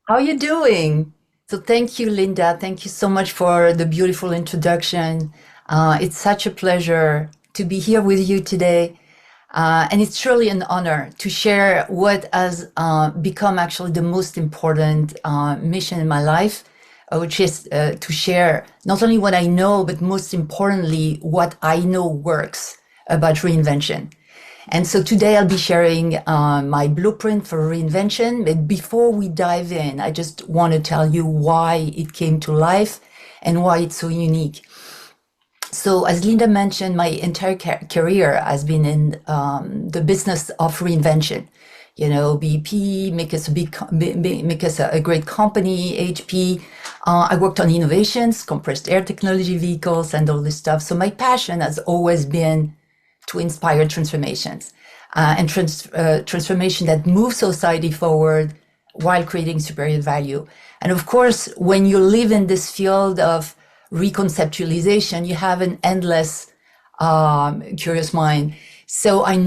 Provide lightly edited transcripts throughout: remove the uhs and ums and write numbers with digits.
How are you doing? So thank you, Linda. Thank you so much for the beautiful introduction. It's such a pleasure to be here with you today. And it's truly an honor to share what has become actually the most important mission in my life, which is to share not only what I know, but most importantly, what I know works about reinvention. And so today I'll be sharing my blueprint for reinvention. But before we dive in, I just want to tell you why it came to life and why it's so unique. So as Linda mentioned, my entire career has been in the business of reinvention. You know, BP, make us a make us a great company, HP. I worked on innovations, compressed air technology vehicles, and all this stuff. So my passion has always been to inspire transformations and transformation that move society forward while creating superior value. And of course, when you live in this field of reconceptualization, you have an endless curious mind. So I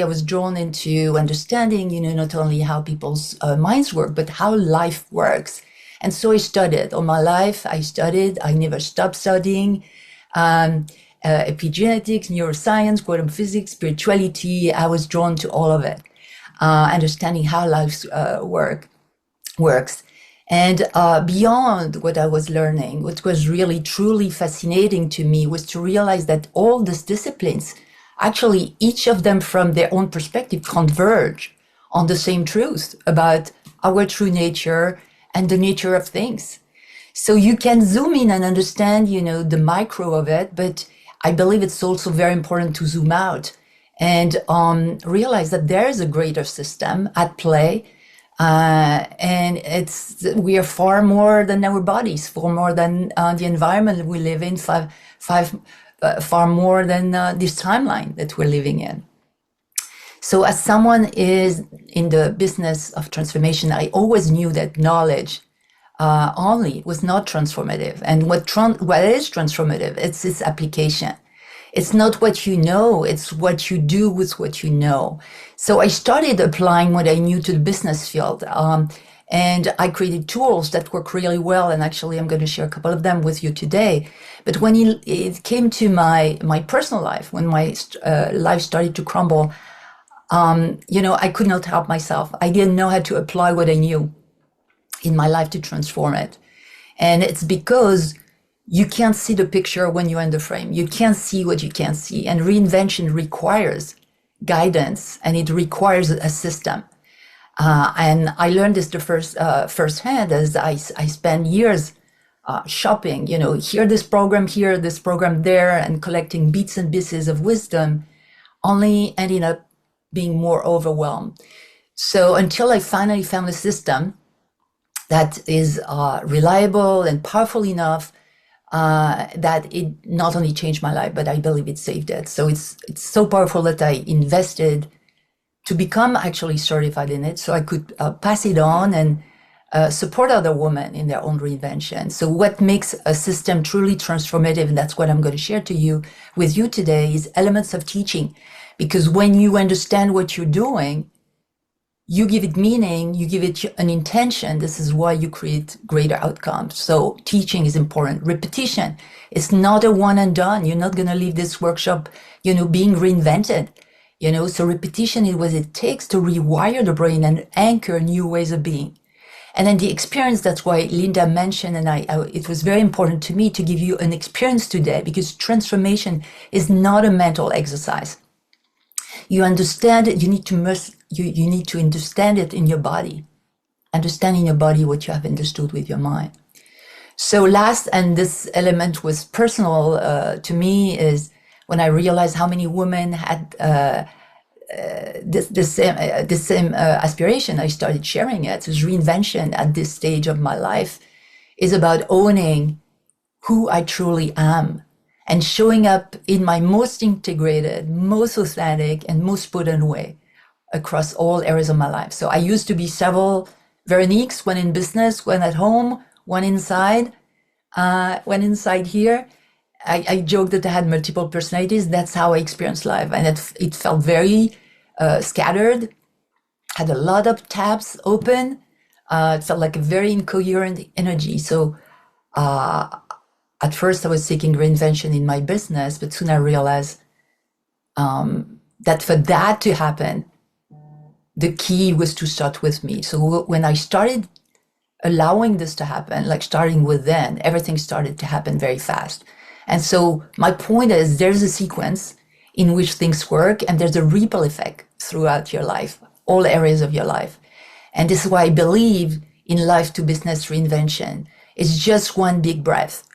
was drawn into understanding, not only how people's minds work, but how life works. And so I studied all my life. I never stopped studying. Epigenetics, neuroscience, quantum physics, spirituality. I was drawn to all of it, understanding how life works. And beyond what I was learning, what was really truly fascinating to me was to realize that all these disciplines, actually each of them from their own perspective, converge on the same truth about our true nature and the nature of things. So you can zoom in and understand, the micro of it, but I believe it's also very important to zoom out and realize that there is a greater system at play. And we are far more than our bodies, far more than the environment we live in, far more than this timeline that we're living in. So as someone is in the business of transformation, I always knew that knowledge only was not transformative. And what is transformative, it's its application. It's not what you know, it's what you do with what you know. So I started applying what I knew to the business field. And I created tools that work really well. And actually, I'm going to share a couple of them with you today. But when it came to my personal life, when my life started to crumble, I could not help myself. I didn't know how to apply what I knew in my life to transform it. And it's because you can't see the picture when you're in the frame. You can't see what you can't see. And reinvention requires guidance and it requires a system. And I learned this firsthand as I spent years shopping, here this program there, and collecting bits and pieces of wisdom, only ending up being more overwhelmed. So until I finally found a system that is reliable and powerful enough that it not only changed my life, but I believe it saved it. So it's so powerful that I invested to become actually certified in it so I could pass it on and support other women in their own reinvention. So what makes a system truly transformative, and that's what I'm going to share with you today, is elements of teaching. Because when you understand what you're doing, you give it meaning, you give it an intention. This is why you create greater outcomes. So teaching is important. Repetition. It's not a one and done. You're not going to leave this workshop, being reinvented. So repetition is what it takes to rewire the brain and anchor new ways of being. And then the experience, that's why Linda mentioned, and it was very important to me to give you an experience today, because transformation is not a mental exercise. You understand it, you need to understand it in your body. Understand in your body what you have understood with your mind. So last, and this element was personal to me, is when I realized how many women had this same aspiration, I started sharing it. So reinvention at this stage of my life is about owning who I truly am and showing up in my most integrated, most authentic, and most potent way across all areas of my life. So I used to be several Veroniques, one in business, one at home, one inside here. I joke that I had multiple personalities. That's how I experienced life. And it felt very scattered, had a lot of tabs open, It felt like a very incoherent energy. So at first I was seeking reinvention in my business, but soon I realized that for that to happen, the key was to start with me. So when I started allowing this to happen, like starting within, everything started to happen very fast. And so my point is there's a sequence in which things work, and there's a ripple effect throughout your life, all areas of your life. And this is why I believe in life to business reinvention. It's just one big breath.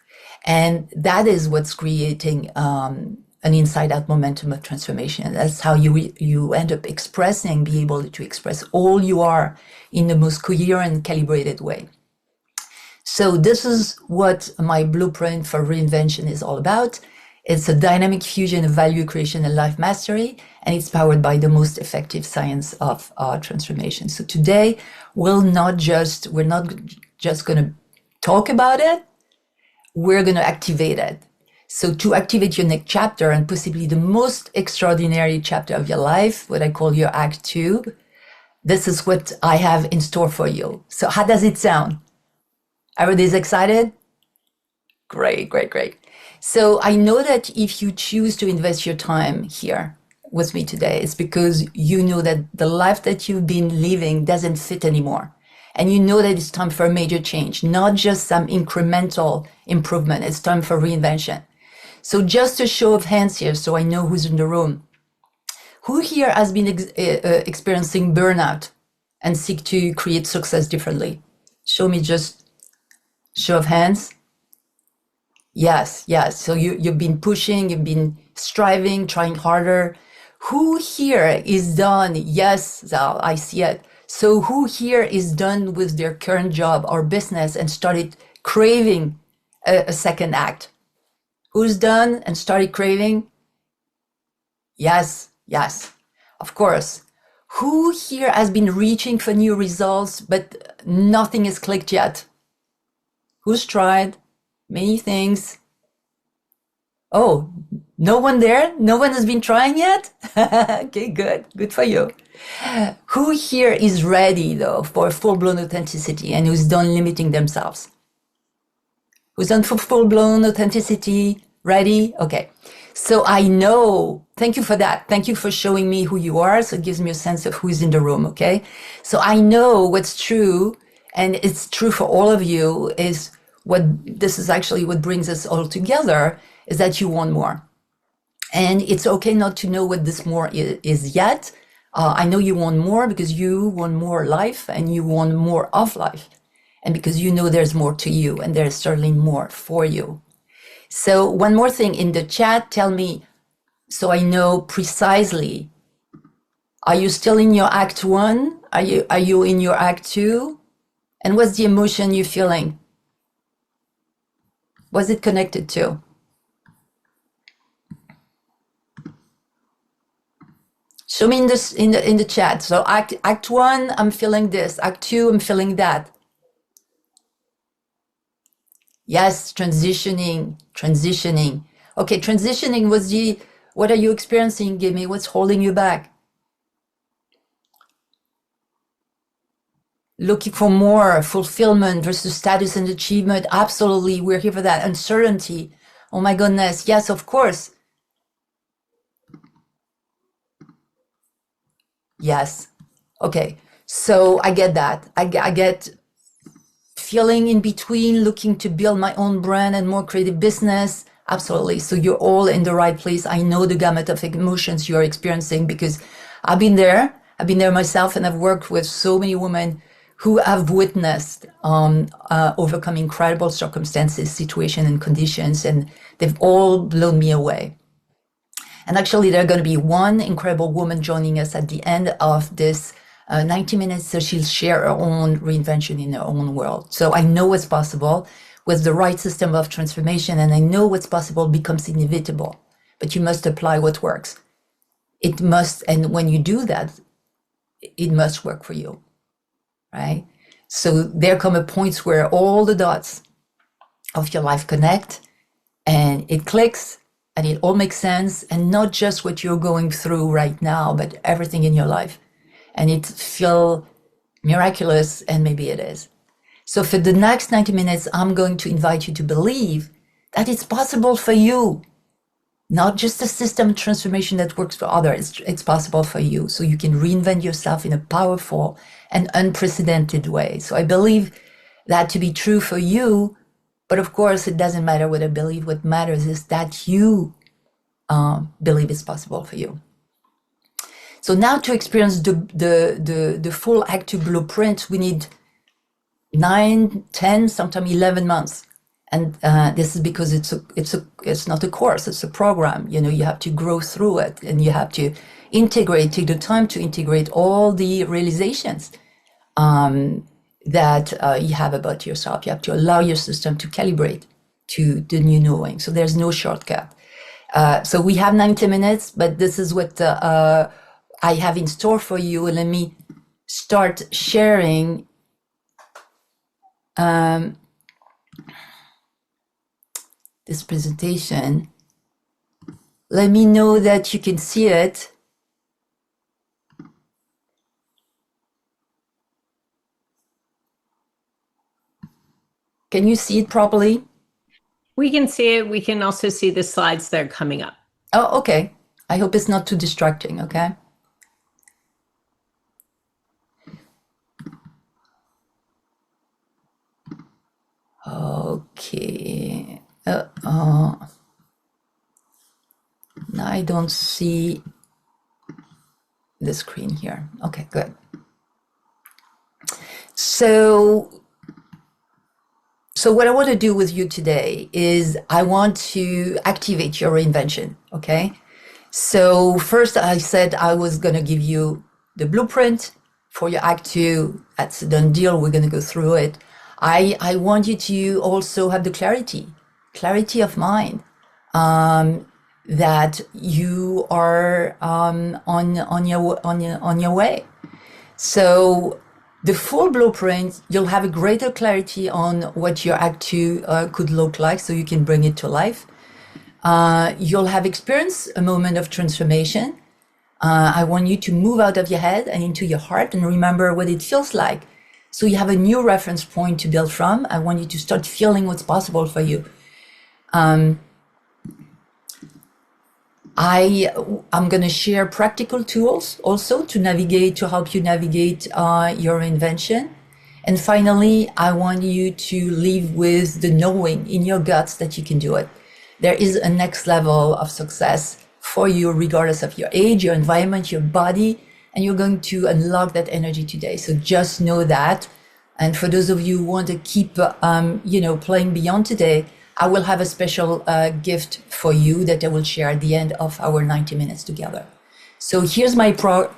And that is what's creating an inside-out momentum of transformation. That's how you end up expressing, be able to express all you are in the most coherent, calibrated way. So this is what my blueprint for reinvention is all about. It's a dynamic fusion of value creation and life mastery, and it's powered by the most effective science of transformation. So today, we're not just going to talk about it, we're going to activate it. So to activate your next chapter, and possibly the most extraordinary chapter of your life, what I call your Act 2, this is what I have in store for you. So how does it sound? Everybody's excited? Great, great, great. So I know that if you choose to invest your time here with me today, it's because you know that the life that you've been living doesn't fit anymore. And you know that it's time for a major change, not just some incremental improvement. It's time for reinvention. So just a show of hands here, so I know who's in the room. Who here has been experiencing burnout and seek to create success differently? Show me just show of hands. Yes, yes. So you've been pushing, you've been striving, trying harder. Who here is done? Yes, Zal, I see it. So who here is done with their current job or business and started craving a second act? Who's done and started craving? Yes, yes, of course. Who here has been reaching for new results, but nothing has clicked yet? Who's tried many things? Oh, no one there? No one has been trying yet? Okay, good. Good for you. Who here is ready, though, for full-blown authenticity and who's done limiting themselves? Who's done for full-blown authenticity? Ready? Okay. So I know, thank you for that. Thank you for showing me who you are. So it gives me a sense of who's in the room, okay? So I know what's true, and it's true for all of you, is this is actually what brings us all together, is that you want more. And it's okay not to know what this more is yet. I know you want more because you want more life and you want more of life. And because you know there's more to you and there's certainly more for you. So one more thing in the chat, tell me, so I know precisely, are you still in your Act 1? Are you in your Act 2? And what's the emotion you're feeling? What's it connected to? Show me in the chat. So Act 1, I'm feeling this. Act 2, I'm feeling that. Yes, transitioning. Okay, transitioning what are you experiencing? Give me what's holding you back. Looking for more fulfillment versus status and achievement. Absolutely, we're here for that. Uncertainty. Oh my goodness. Yes, of course. Yes. Okay. So I get that. I get feeling in between, looking to build my own brand and more creative business. Absolutely. So you're all in the right place. I know the gamut of emotions you're experiencing because I've been there. I've been there myself, and I've worked with so many women who have witnessed overcome incredible circumstances, situations, and conditions, and they've all blown me away. And actually, there's going to be one incredible woman joining us at the end of this 90 minutes, so she'll share her own reinvention in her own world. So I know what's possible with the right system of transformation, and I know what's possible becomes inevitable, but you must apply what works. It must, and when you do that, it must work for you, right? So there come a point where all the dots of your life connect and it clicks and it all makes sense, and not just what you're going through right now, but everything in your life. And it feel miraculous, and maybe it is. So for the next 90 minutes, I'm going to invite you to believe that it's possible for you, not just a system transformation that works for others. It's possible for you. So you can reinvent yourself in a powerful and unprecedented way. So I believe that to be true for you, but of course, it doesn't matter what I believe. What matters is that you believe it's possible for you. So now to experience the full Act 2 blueprint, we need 9, 10, sometimes 11 months. And this is because it's not a course, it's a program. You know, you have to grow through it, and you have to take the time to integrate all the realizations that you have about yourself. You have to allow your system to calibrate to the new knowing. So there's no shortcut. So we have 90 minutes, but this is what I have in store for you. Let me start sharing this presentation. Let me know that you can see it. Can you see it properly? We can see it. We can also see the slides that are coming up. Oh, okay. I hope it's not too distracting, okay? Okay. Now I don't see the screen here. Okay, good. So what I want to do with you today is I want to activate your reinvention, okay? So first I said I was going to give you the blueprint for your Act 2. That's a done deal. We're going to go through it. I want you to also have the clarity of mind, that you are on your way. So the full blueprint, you'll have a greater clarity on what your Act 2 could look like, so you can bring it to life. You'll have experienced a moment of transformation. I want you to move out of your head and into your heart and remember what it feels like. So you have a new reference point to build from. I want you to start feeling what's possible for you. I'm going to share practical tools also to help you navigate your invention. And finally, I want you to live with the knowing in your guts that you can do it. There is a next level of success for you, regardless of your age, your environment, your body, and you're going to unlock that energy today. So just know that. And for those of you who want to keep, playing beyond today, I will have a special gift for you that I will share at the end of our 90 minutes together. So here's my promise.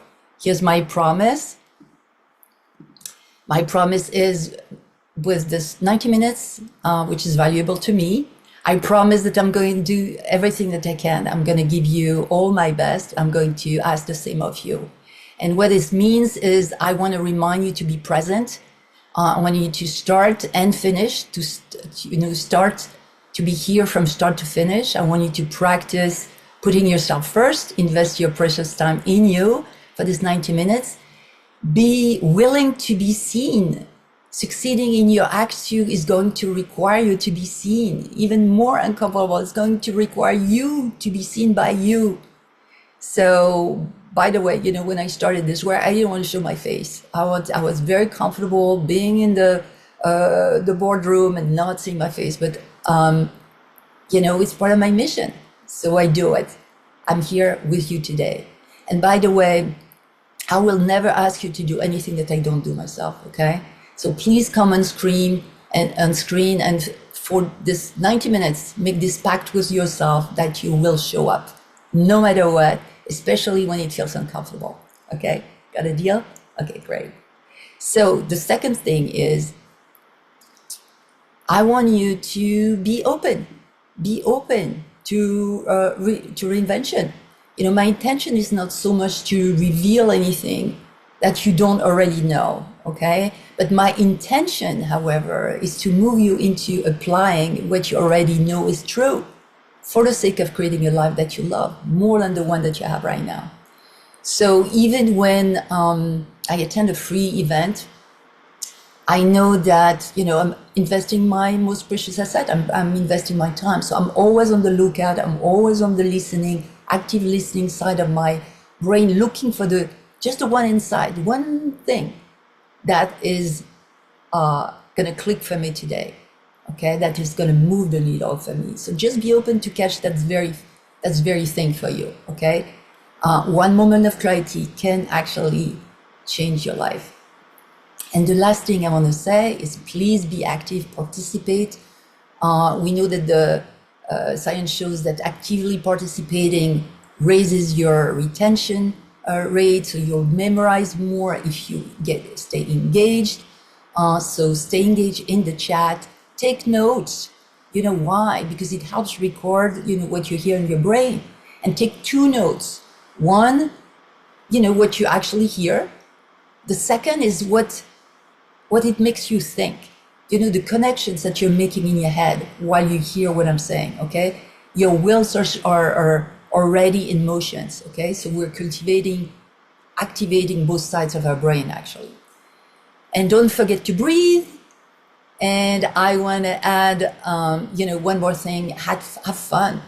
My promise is, with this 90 minutes, which is valuable to me, I promise that I'm going to do everything that I can. I'm going to give you all my best. I'm going to ask the same of you. And what this means is I want to remind you to be present. I want you to start and finish, start to be here from start to finish. I want you to practice putting yourself first, invest your precious time in you for this 90 minutes. Be willing to be seen. Succeeding in your Act 2 is going to require you to be seen. Even more uncomfortable, it's going to require you to be seen by you. So, by the way, when I started this work, I didn't want to show my face. I was very comfortable being in the boardroom and not seeing my face. But, it's part of my mission. So I do it. I'm here with you today. And by the way, I will never ask you to do anything that I don't do myself, okay? So please come on screen and for this 90 minutes, make this pact with yourself that you will show up no matter what, especially when it feels uncomfortable. Okay, got a deal? Okay, great. So the second thing is, I want you to be open to reinvention. My intention is not so much to reveal anything that you don't already know, okay? But my intention, however, is to move you into applying what you already know is true for the sake of creating a life that you love more than the one that you have right now. So even when I attend a free event, I know that, I'm investing my most precious asset. I'm investing my time. So I'm always on the lookout. I'm always on the listening, active listening side of my brain, looking for just the one inside, one thing that is going to click for me today. Okay, that is going to move the needle for me. So just be open to catch that very thing for you. Okay, one moment of clarity can actually change your life. And the last thing I want to say is please be active, participate. We know that the science shows that actively participating raises your retention rate, so you'll memorize more if you stay engaged. So stay engaged in the chat, take notes. You know why? Because it helps record, what you hear in your brain. And take 2 notes. One, what you actually hear. The second is what it makes you think. The connections that you're making in your head while you hear what I'm saying, okay? Your wheels are already in motions, okay? So we're activating both sides of our brain, actually. And don't forget to breathe. And I want to add, one more thing, have fun.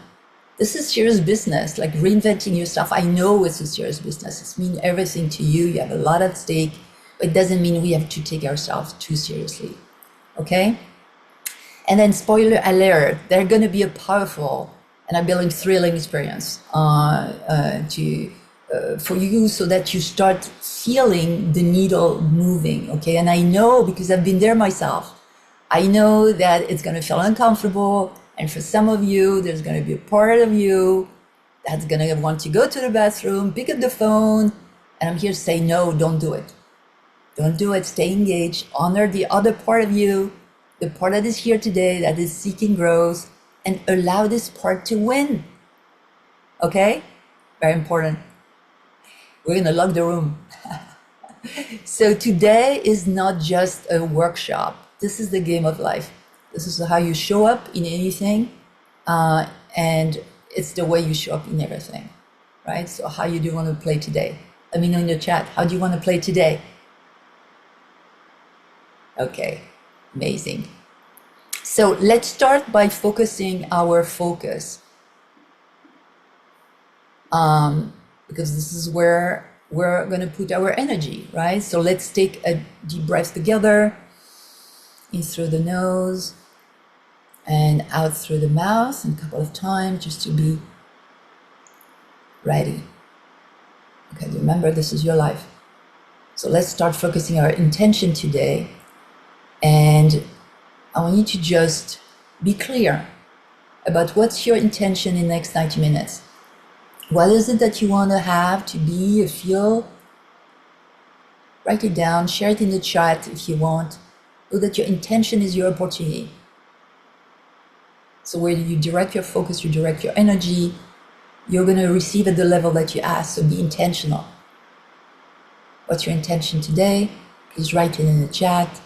This is serious business, like reinventing yourself. I know it's a serious business. It means everything to you. You have a lot at stake, but it doesn't mean we have to take ourselves too seriously, okay? And then spoiler alert, they're going to be a powerful and I believe thrilling experience for you, so that you start feeling the needle moving, okay? And I know, because I've been there myself, I know that it's going to feel uncomfortable. And for some of you, there's going to be a part of you that's going to want to go to the bathroom, pick up the phone. And I'm here to say, no, don't do it. Don't do it. Stay engaged. Honor the other part of you, the part that is here today, that is seeking growth, and allow this part to win. Okay? Very important. We're going to lock the room. So today is not just a workshop. This is the game of life. This is how you show up in anything. And it's the way you show up in everything, right? So how do you want to play today? Let me know in the chat. How do you want to play today? Okay, amazing. So let's start by focusing our focus. Because this is where we're going to put our energy, right? So let's take a deep breath together. In through the nose and out through the mouth, and a couple of times just to be ready. Okay, remember, this is your life. So let's start focusing our intention today. And I want you to just be clear about what's your intention in the next 90 minutes. What is it that you want to have, to be, or feel? Write it down, share it in the chat if you want. So that your intention is your opportunity. So where you direct your focus, you direct your energy, you're going to receive at the level that you ask. So be intentional. What's your intention today? Please write it in the chat.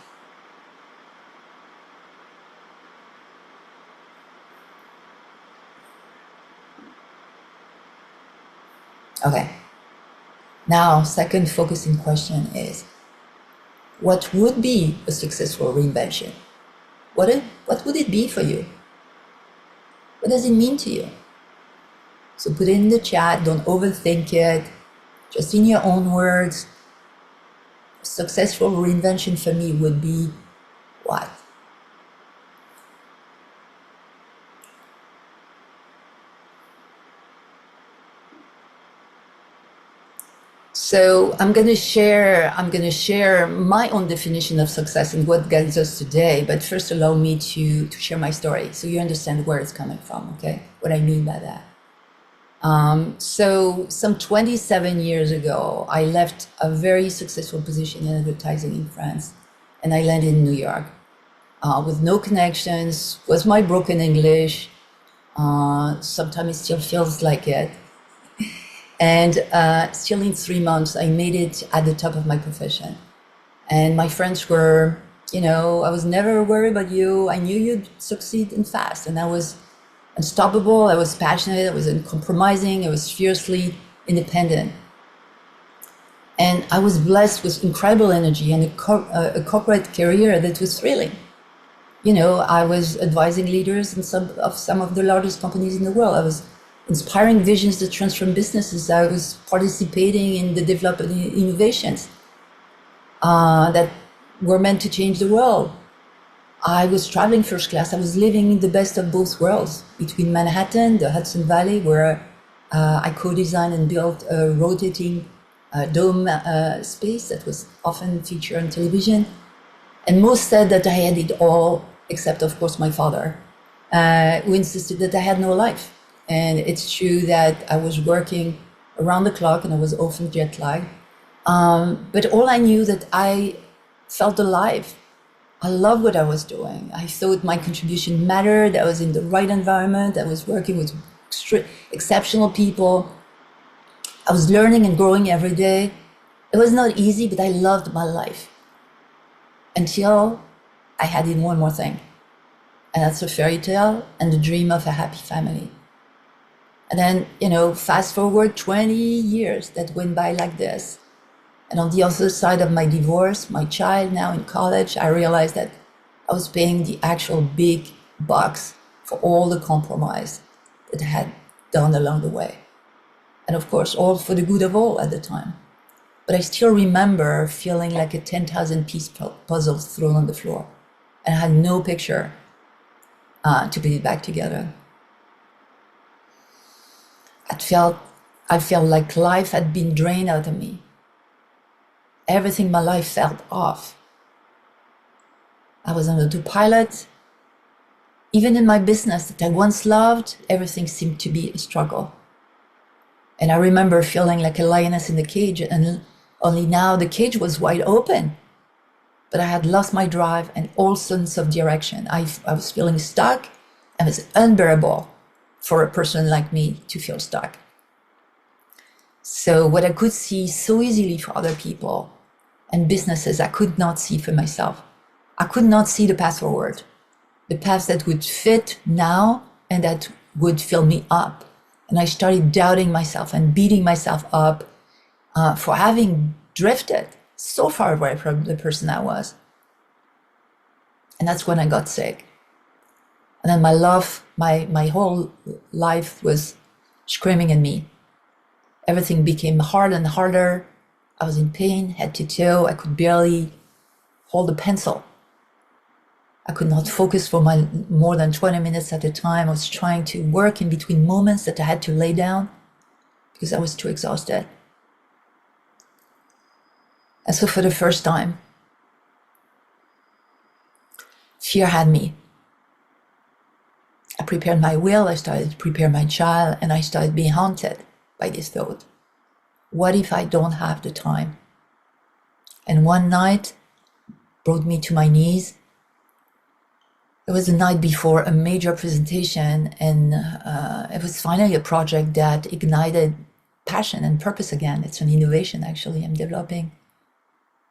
Okay. Now, second focusing question is, what would be a successful reinvention? What would it be for you? What does it mean to you? So put it in the chat, don't overthink it, just in your own words. A successful reinvention for me would be what? So I'm going to share my own definition of success and what guides us today. But first, allow me to share my story so you understand where it's coming from. Okay, what I mean by that. So some 27 years ago, I left a very successful position in advertising in France, and I landed in New York with no connections, with my broken English. Sometimes it still feels like it. And still in 3 months, I made it at the top of my profession. And my friends were, I was never worried about you. I knew you'd succeed and fast. And I was unstoppable. I was passionate. I was uncompromising. I was fiercely independent. And I was blessed with incredible energy and a corporate career that was thrilling. You know, I was advising leaders in some of the largest companies in the world. I was inspiring visions that transform businesses. I was participating in the development of innovations that were meant to change the world. I was traveling first class. I was living the best of both worlds, between Manhattan, the Hudson Valley, where I co-designed and built a rotating dome space that was often featured on television. And most said that I had it all, except, of course, my father, who insisted that I had no life. And it's true that I was working around the clock and I was often jet lagged. But all I knew that I felt alive. I loved what I was doing. I thought my contribution mattered. I was in the right environment. I was working with exceptional people. I was learning and growing every day. It was not easy, but I loved my life. Until I had in one more thing. And that's a fairy tale and the dream of a happy family. And then, you know, fast forward 20 years that went by like this. And on the other side of my divorce, my child now in college, I realized that I was paying the actual big bucks for all the compromise that I had done along the way. And of course, all for the good of all at the time. But I still remember feeling like a 10,000 piece puzzle thrown on the floor. And I had no picture to put it back together. I felt like life had been drained out of me. Everything in my life felt off. I was on autopilot. Even in my business that I once loved, everything seemed to be a struggle. And I remember feeling like a lioness in the cage, and only now the cage was wide open. But I had lost my drive and all sense of direction. I was feeling stuck, and it was unbearable for a person like me to feel stuck. So what I could see so easily for other people and businesses, I could not see for myself. I could not see the path forward, the path that would fit now and that would fill me up. And I started doubting myself and beating myself up for having drifted so far away from the person I was. And that's when I got sick. And then my whole life was screaming at me. Everything became harder and harder. I was in pain, head to toe. I could barely hold a pencil. I could not focus for more than 20 minutes at a time. I was trying to work in between moments that I had to lay down because I was too exhausted. And so for the first time, fear had me. I prepared my will, I started to prepare my child, and I started being haunted by this thought. What if I don't have the time? And one night brought me to my knees. It was the night before a major presentation, and it was finally a project that ignited passion and purpose again. It's an innovation, actually, I'm developing.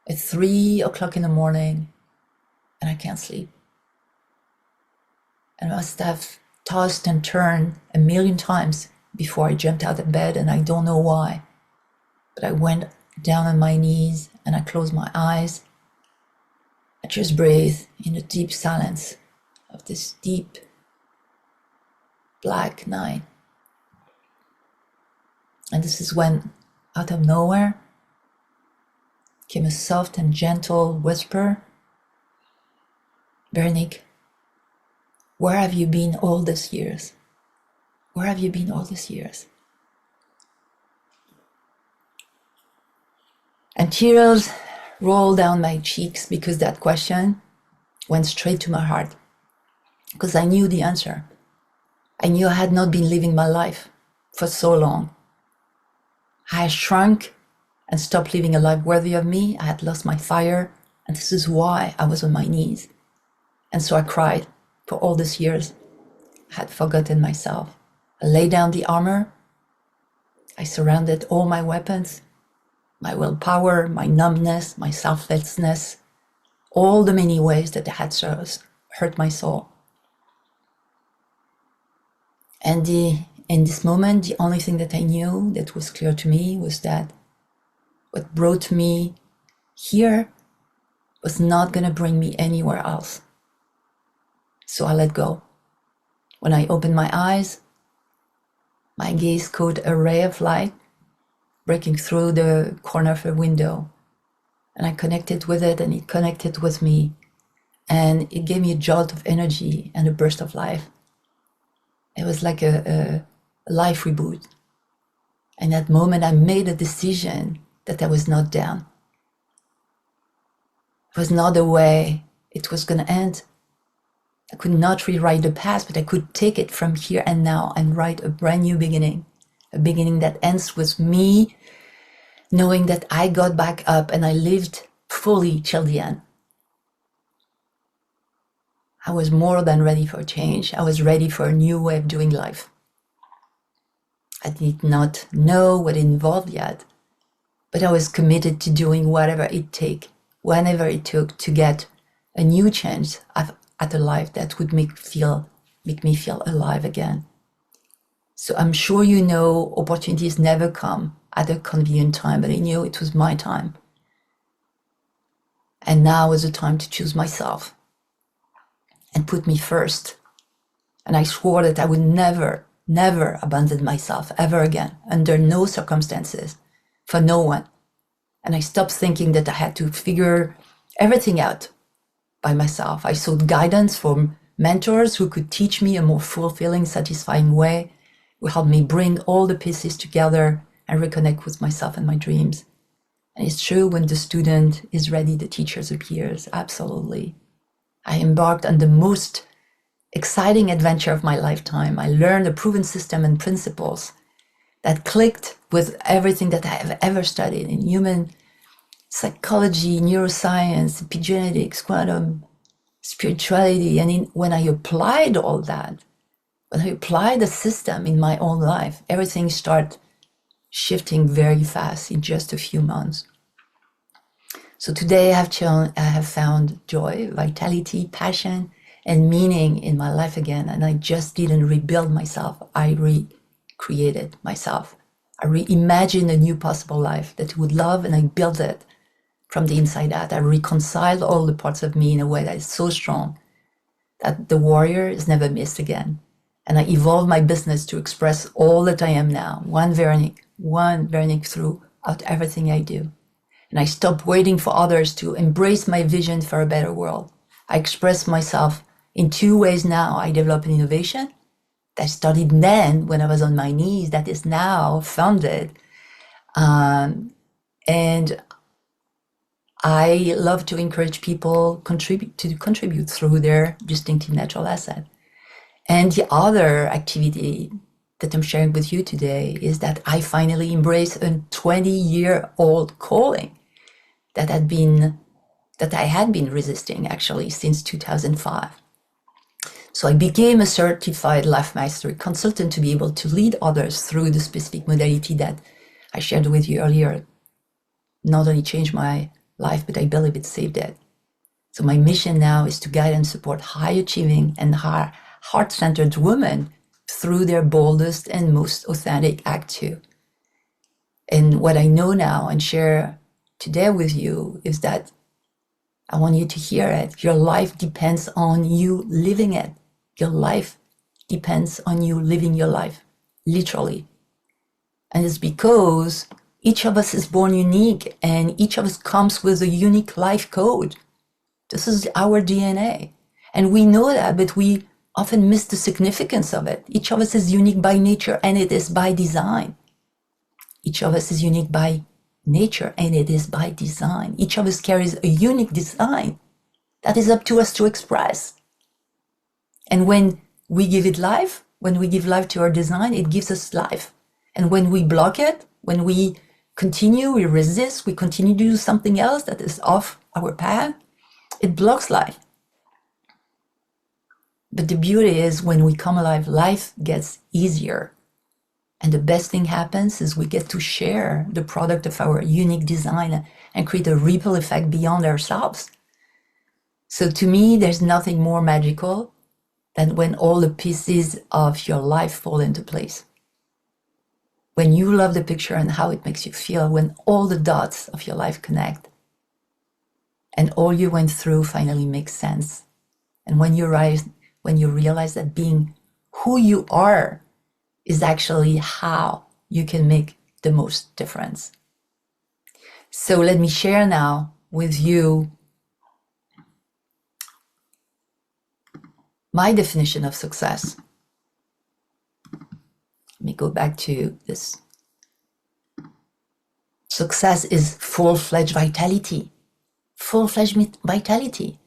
It's 3 o'clock in the morning, and I can't sleep. And I must have tossed and turned a million times before I jumped out of bed, and I don't know why. But I went down on my knees, and I closed my eyes. I just breathed in the deep silence of this deep black night. And this is when, out of nowhere, came a soft and gentle whisper. Veronique, where have you been all these years? Where have you been all these years? And tears rolled down my cheeks because that question went straight to my heart. Because I knew the answer. I knew I had not been living my life for so long. I had shrunk and stopped living a life worthy of me. I had lost my fire, and this is why I was on my knees. And so I cried for all these years. I had forgotten myself. I laid down the armor. I surrendered all my weapons, my willpower, my numbness, my selflessness, all the many ways that I had hurt my soul. And in this moment, the only thing that I knew that was clear to me was that What brought me here was not going to bring me anywhere else. So I let go. When I opened my eyes, my gaze caught a ray of light breaking through the corner of a window. And I connected with it, and it connected with me. And it gave me a jolt of energy and a burst of life. It was like a life reboot. And at that moment, I made a decision that I was not down. It was not the way it was going to end. I could not rewrite the past, but I could take it from here and now and write a brand new beginning. A beginning that ends with me knowing that I got back up and I lived fully till the end. I was more than ready for change. I was ready for a new way of doing life. I did not know what it involved yet, but I was committed to doing whatever it took, whenever it took, to get a new change at a life that would make me feel alive again. So I'm sure you know opportunities never come at a convenient time, but I knew it was my time. And now was the time to choose myself and put me first. And I swore that I would never abandon myself ever again, under no circumstances, for no one. And I stopped thinking that I had to figure everything out by myself. I sought guidance from mentors who could teach me a more fulfilling, satisfying way, who helped me bring all the pieces together and reconnect with myself and my dreams. And it's true, when the student is ready, the teacher appears. Absolutely. I embarked on the most exciting adventure of my lifetime. I learned a proven system and principles that clicked with everything that I have ever studied in human psychology, neuroscience, epigenetics, quantum, spirituality. And when I applied all that, when I applied the system in my own life, everything started shifting very fast in just a few months. So today I have found joy, vitality, passion, and meaning in my life again. And I just didn't rebuild myself. I recreated myself. I reimagined a new possible life that I would love, and I built it from the inside out. I reconciled all the parts of me in a way that is so strong that the warrior is never missed again. And I evolved my business to express all that I am now, one Veronique throughout everything I do. And I stopped waiting for others to embrace my vision for a better world. I express myself in two ways now. I develop an innovation that started then when I was on my knees, that is now funded. And I love to encourage people to contribute through their distinctive natural asset. And the other activity that I'm sharing with you today is that I finally embrace a 20-year-old calling that I had been resisting actually since 2005. So I became a certified life mastery consultant to be able to lead others through the specific modality that I shared with you earlier. Not only changed my life, but I believe it saved it. So my mission now is to guide and support high-achieving and heart-centered women through their boldest and most authentic act too. And what I know now and share today with you is that I want you to hear it. Your life depends on you living it. Your life depends on you living your life, literally. And it's because each of us is born unique, and each of us comes with a unique life code. This is our DNA. And we know that, but we often miss the significance of it. Each of us is unique by nature, and it is by design. Each of us is unique by nature, and it is by design. Each of us carries a unique design that is up to us to express. And when we give it life, when we give life to our design, it gives us life. And when we block it, when we continue, we resist, we continue to do something else that is off our path, it blocks life. But the beauty is when we come alive, life gets easier. And the best thing happens is we get to share the product of our unique design and create a ripple effect beyond ourselves. So to me, there's nothing more magical than when all the pieces of your life fall into place. when you love the picture and how it makes you feel, when all the dots of your life connect and all you went through finally makes sense. And when you realize that being who you are is actually how you can make the most difference. So let me share now with you my definition of success. Let me go back to this. Success is full-fledged vitality. Full-fledged vitality.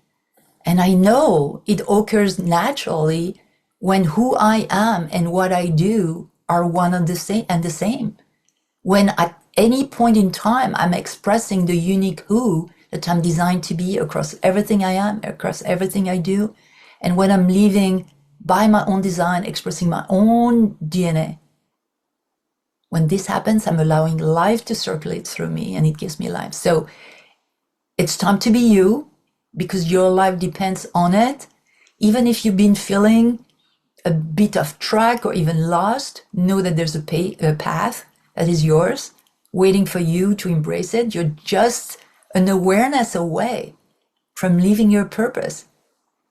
And I know it occurs naturally when who I am and what I do are one and the same. When at any point in time, I'm expressing the unique who that I'm designed to be across everything I am, across everything I do. And when I'm living by my own design, expressing my own DNA, when this happens, I'm allowing life to circulate through me and it gives me life. So it's time to be you because your life depends on it. Even if you've been feeling a bit off track or even lost, know that there's a path that is yours, waiting for you to embrace it. You're just an awareness away from living your purpose.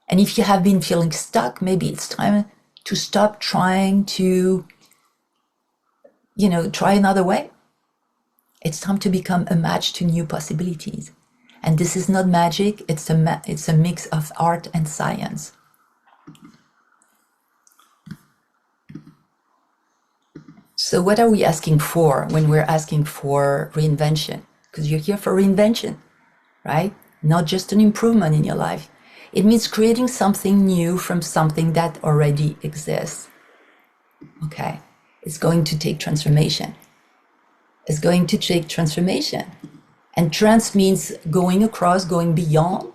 And if you have been feeling stuck, maybe it's time to stop trying to, try another way. It's time to become a match to new possibilities. And this is not magic, it's a mix of art and science. So what are we asking for when we're asking for reinvention? Because you're here for reinvention, right? Not just an improvement in your life. It means creating something new from something that already exists. Okay, it's going to take transformation. It's going to take transformation. And trans means going across, going beyond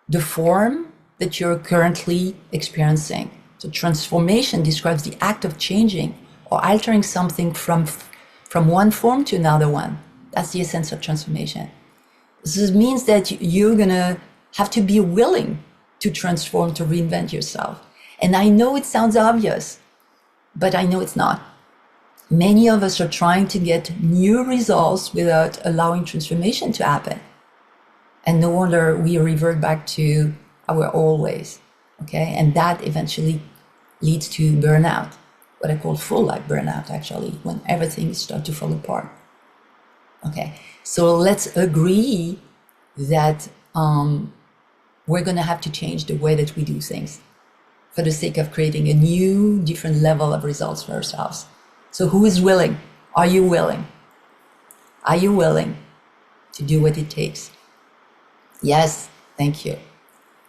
the form that you're currently experiencing. So transformation describes the act of changing or altering something from one form to another one. That's the essence of transformation. This means that you're gonna have to be willing to transform, to reinvent yourself. And I know it sounds obvious, but I know it's not. Many of us are trying to get new results without allowing transformation to happen. And no wonder we revert back to our old ways, okay? And that eventually leads to burnout, what I call full life burnout, actually, when everything starts to fall apart. Okay, so let's agree that we're gonna have to change the way that we do things for the sake of creating a new, different level of results for ourselves. So who is willing? Are you willing? Are you willing to do what it takes? Yes, thank you.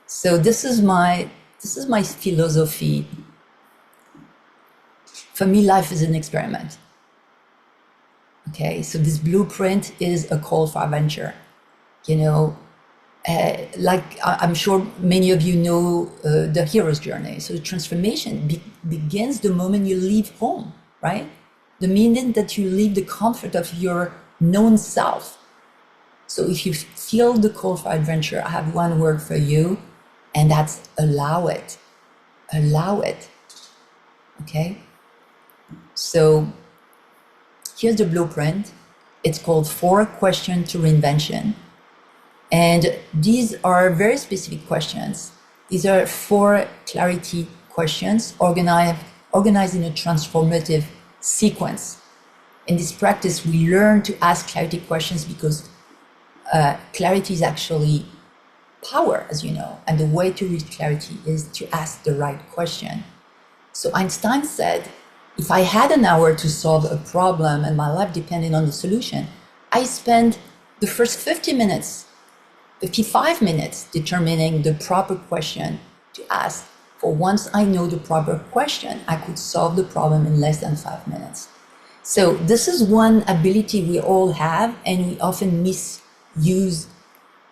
So this is my philosophy. For me, life is an experiment. Okay, so this blueprint is a call for adventure. Like I'm sure many of you know the hero's journey. So the transformation begins the moment you leave home, right? The minute that you leave the comfort of your known self. So if you feel the call for adventure, I have one word for you, and that's allow it. Allow it. Okay? So here's the blueprint. It's called 4 Questions to Reinvention. And these are very specific questions. These are 4 clarity questions organized in a transformative sequence. In this practice, we learn to ask clarity questions because clarity is actually power, as you know, and the way to reach clarity is to ask the right question. So Einstein said, if I had an hour to solve a problem and my life depended on the solution, I spend the first 55 minutes determining the proper question to ask. For once I know the proper question, I could solve the problem in less than 5 minutes. So this is one ability we all have, and we often misuse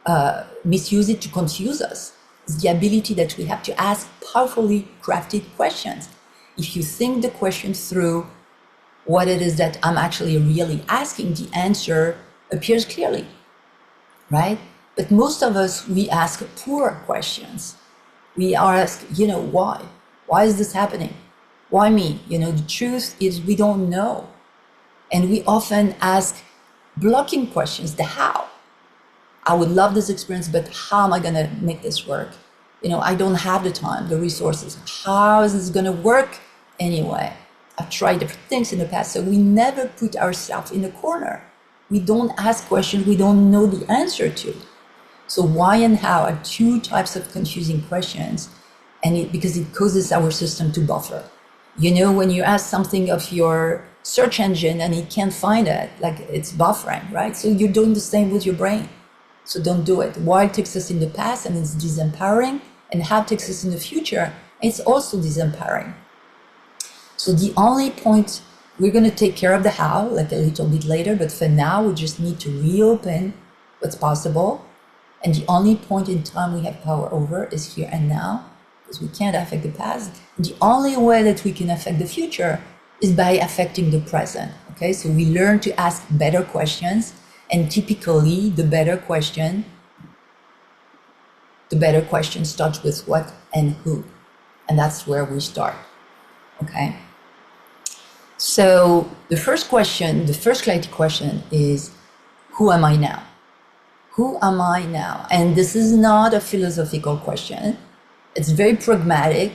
it to confuse us. It's the ability that we have to ask powerfully crafted questions. If you think the question through, what it is that I'm actually really asking, the answer appears clearly, right? But most of us, we ask poor questions. We ask, why? Why is this happening? Why me? The truth is we don't know. And we often ask blocking questions, the how. I would love this experience, but how am I going to make this work? I don't have the time, the resources. How is this going to work anyway? I've tried different things in the past. So we never put ourselves in a corner. We don't ask questions we don't know the answer to. So why and how are two types of confusing questions, and because it causes our system to buffer. When you ask something of your search engine and it can't find it, like it's buffering, right? So you're doing the same with your brain. So don't do it. Why takes us in the past and it's disempowering, and how takes us in the future, it's also disempowering. So the only point, we're going to take care of the how like a little bit later, but for now we just need to reopen what's possible. And the only point in time we have power over is here and now, because we can't affect the past. And the only way that we can affect the future is by affecting the present. Okay, so we learn to ask better questions. And typically, the better question starts with what and who. And that's where we start, okay? So the first clarity question is, who am I now? Who am I now? And this is not a philosophical question. It's very pragmatic,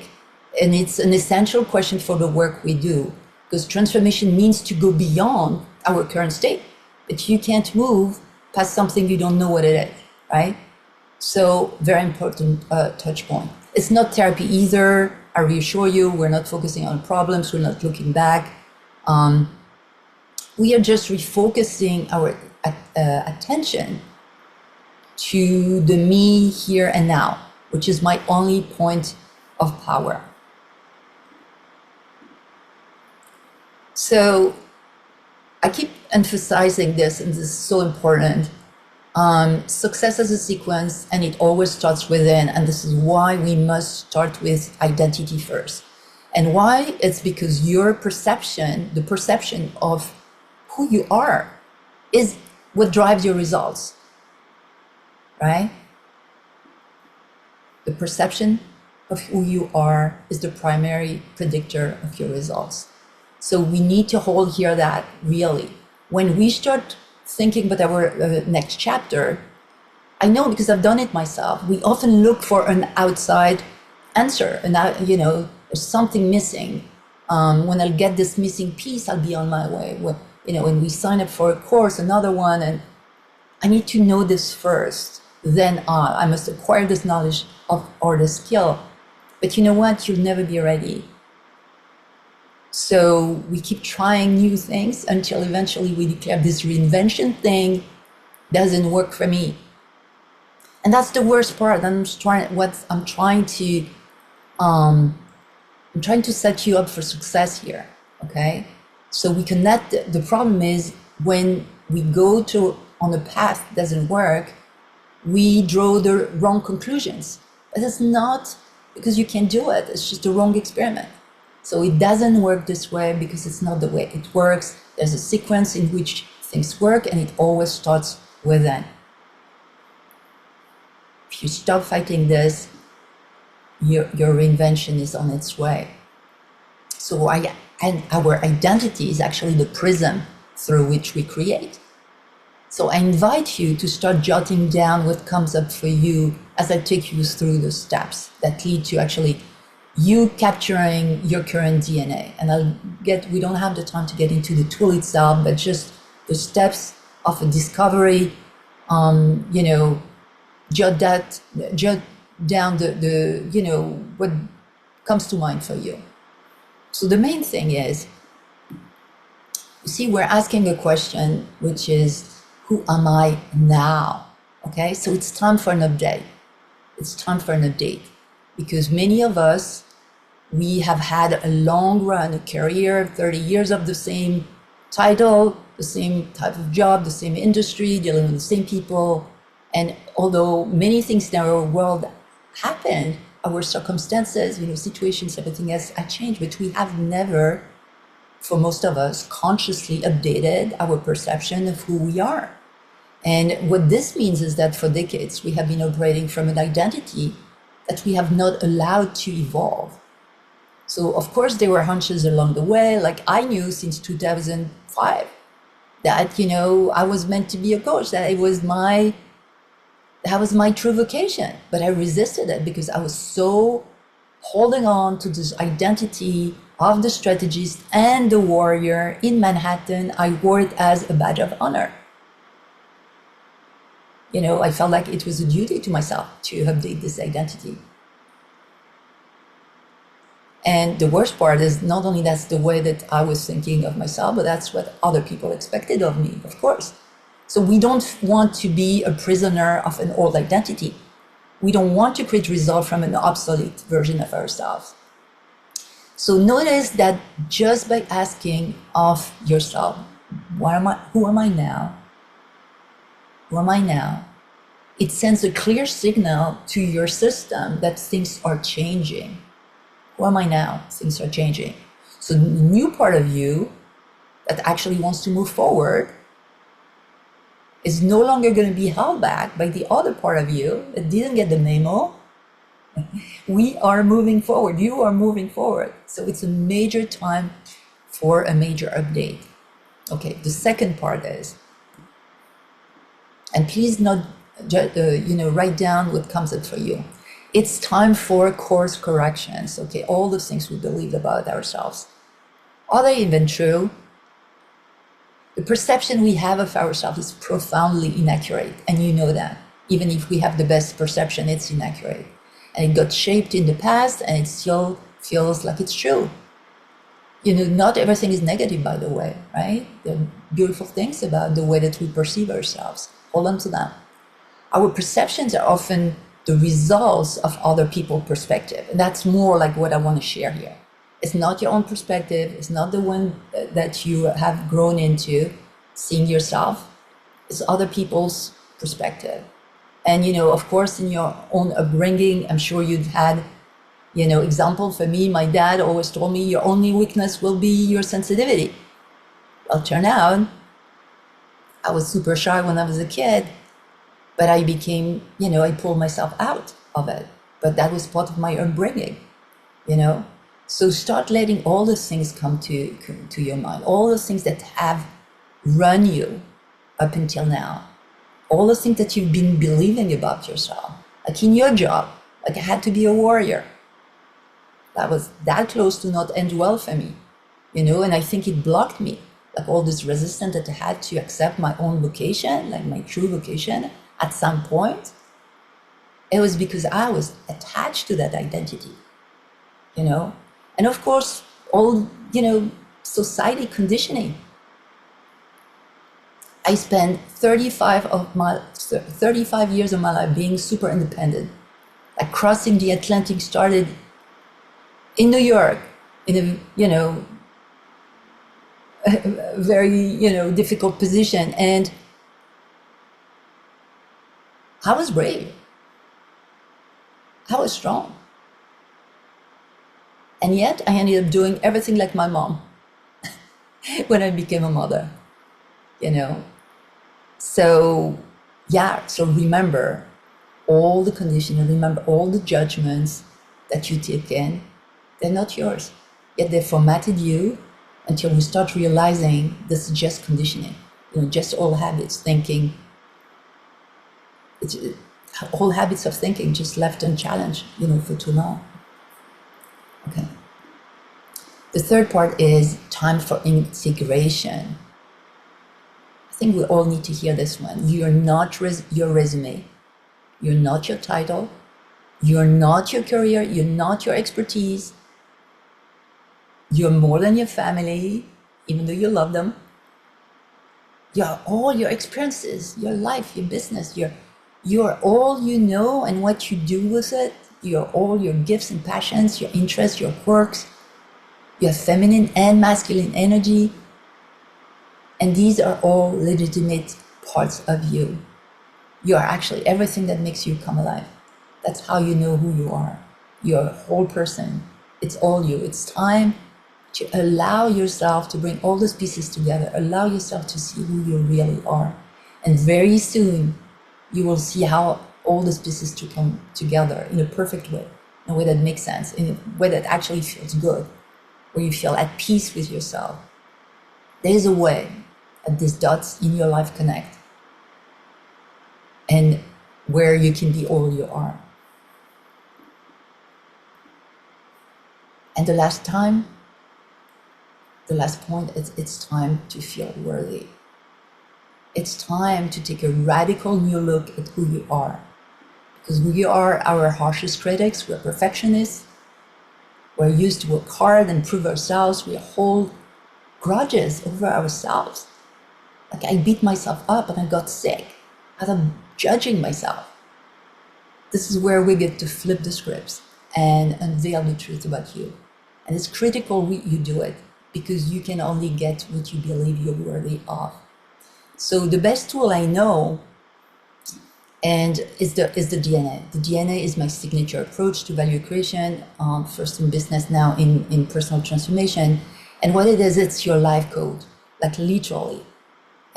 and it's an essential question for the work we do, because transformation means to go beyond our current state. But you can't move past something you don't know what it is, right? So very important touch point. It's not therapy either. I reassure you, we're not focusing on problems. We're not looking back. We are just refocusing our attention to the me here and now, which is my only point of power. So I keep emphasizing this, and this is so important. Success as a sequence, and it always starts within, and this is why we must start with identity first. And why? It's because your perception, the perception of who you are, is what drives your results, right? The perception of who you are is the primary predictor of your results. So we need to hold here that really, when we start thinking about our next chapter, I know because I've done it myself, we often look for an outside answer, and there's something missing. When I'll get this missing piece, I'll be on my way. When we sign up for a course, another one, and I need to know this first. Then I must acquire this knowledge or the skill. But you know what? You'll never be ready. So we keep trying new things until eventually we declare this reinvention thing doesn't work for me. And that's the worst part. I'm trying to set you up for success here, okay? So we connect. The problem is when we go on a path that doesn't work, we draw the wrong conclusions. But it's not because you can't do it. It's just a wrong experiment. So it doesn't work this way because it's not the way it works. There's a sequence in which things work, and it always starts within. If you stop fighting this, your reinvention is on its way. So our identity is actually the prism through which we create. So I invite you to start jotting down what comes up for you as I take you through the steps that lead to actually you capturing your current DNA. And we don't have the time to get into the tool itself, but just the steps of a discovery, jot down the what comes to mind for you. So the main thing is, you see, we're asking a question, which is, who am I now? Okay, so it's time for an update. It's time for an update, because many of us, we have had a long run, a career, 30 years of the same title, the same type of job, the same industry, dealing with the same people. And although many things in our world happened, our circumstances, situations, everything has changed, but we have never, for most of us, consciously updated our perception of who we are. And what this means is that for decades, we have been operating from an identity that we have not allowed to evolve. So of course there were hunches along the way. Like I knew since 2005 that, you know, I was meant to be a coach, that was my true vocation. But I resisted it because I was so holding on to this identity of the strategist and the warrior in Manhattan. I wore it as a badge of honor. You know, I felt like it was a duty to myself to update this identity. And the worst part is not only that's the way that I was thinking of myself, but that's what other people expected of me, of course. So we don't want to be a prisoner of an old identity. We don't want to create results from an obsolete version of ourselves. So notice that just by asking of yourself, who am I now? Who am I now? It sends a clear signal to your system that things are changing. Who am I now? Things are changing. So the new part of you that actually wants to move forward is no longer going to be held back by the other part of you that didn't get the memo. We are moving forward. You are moving forward. So it's a major time for a major update. Okay, the second part is, and please not write down what comes up for you. It's time for course corrections. Okay, all the things we believe about ourselves. Are they even true? The perception we have of ourselves is profoundly inaccurate, and you know that. Even if we have the best perception, it's inaccurate. And it got shaped in the past, and it still feels like it's true. You know, not everything is negative, by the way, right? There are beautiful things about the way that we perceive ourselves. Hold on to them. Our perceptions are often the results of other people's perspective. And that's more like what I want to share here. It's not your own perspective. It's not the one that you have grown into seeing yourself. It's other people's perspective. And, you know, of course, in your own upbringing, I'm sure you've had, you know, example. For me, my dad always told me your only weakness will be your sensitivity. Well, turn out, I was super shy when I was a kid, but I became, you know, I pulled myself out of it. But that was part of my upbringing, you know. So start letting all the things come to your mind, all the things that have run you up until now, all the things that you've been believing about yourself. Like in your job, like I had to be a warrior. That was that close to not end well for me, you know, and I think it blocked me. Like all this resistance that I had to accept my own vocation, like my true vocation at some point, it was because I was attached to that identity, you know. And of course, all, you know, society conditioning. I spent 35 years of my life being super independent. Like crossing the Atlantic started in New York in a, you know, a very, you know, difficult position. And I was brave. I was strong. And yet I ended up doing everything like my mom when I became a mother, you know. So yeah, so remember all the conditioning, remember all the judgments that you take in, they're not yours. Yet they formatted you until you start realizing this is just conditioning, you know, just old habits, thinking, it's whole habits of thinking just left unchallenged, you know, for too long. Okay. The third part is time for integration. I think we all need to hear this one. You're not your resume. You're not your title. You're not your career. You're not your expertise. You're more than your family, even though you love them. You're all your experiences, your life, your business. You're all you know and what you do with it. You're all your gifts and passions, your interests, your quirks, your feminine and masculine energy. And these are all legitimate parts of you. You are actually everything that makes you come alive. That's how you know who you are. You're a whole person. It's all you. It's time to allow yourself to bring all those pieces together. Allow yourself to see who you really are. And very soon, you will see how all those pieces to come together in a perfect way. in a way that makes sense, in a way that actually feels good, where you feel at peace with yourself. There is a way that these dots in your life connect and where you can be all you are. And the last point is it's time to feel worthy. It's time to take a radical new look at who you are. Because we are our harshest critics, we're perfectionists, we're used to work hard and prove ourselves, we hold grudges over ourselves. Like I beat myself up and I got sick as I'm judging myself. This is where we get to flip the scripts and unveil the truth about you. And it's critical you do it, because you can only get what you believe you're worthy of. So the best tool I know is the DNA. The DNA is my signature approach to value creation, first in business, now in personal transformation. And what it is, it's your life code, like literally.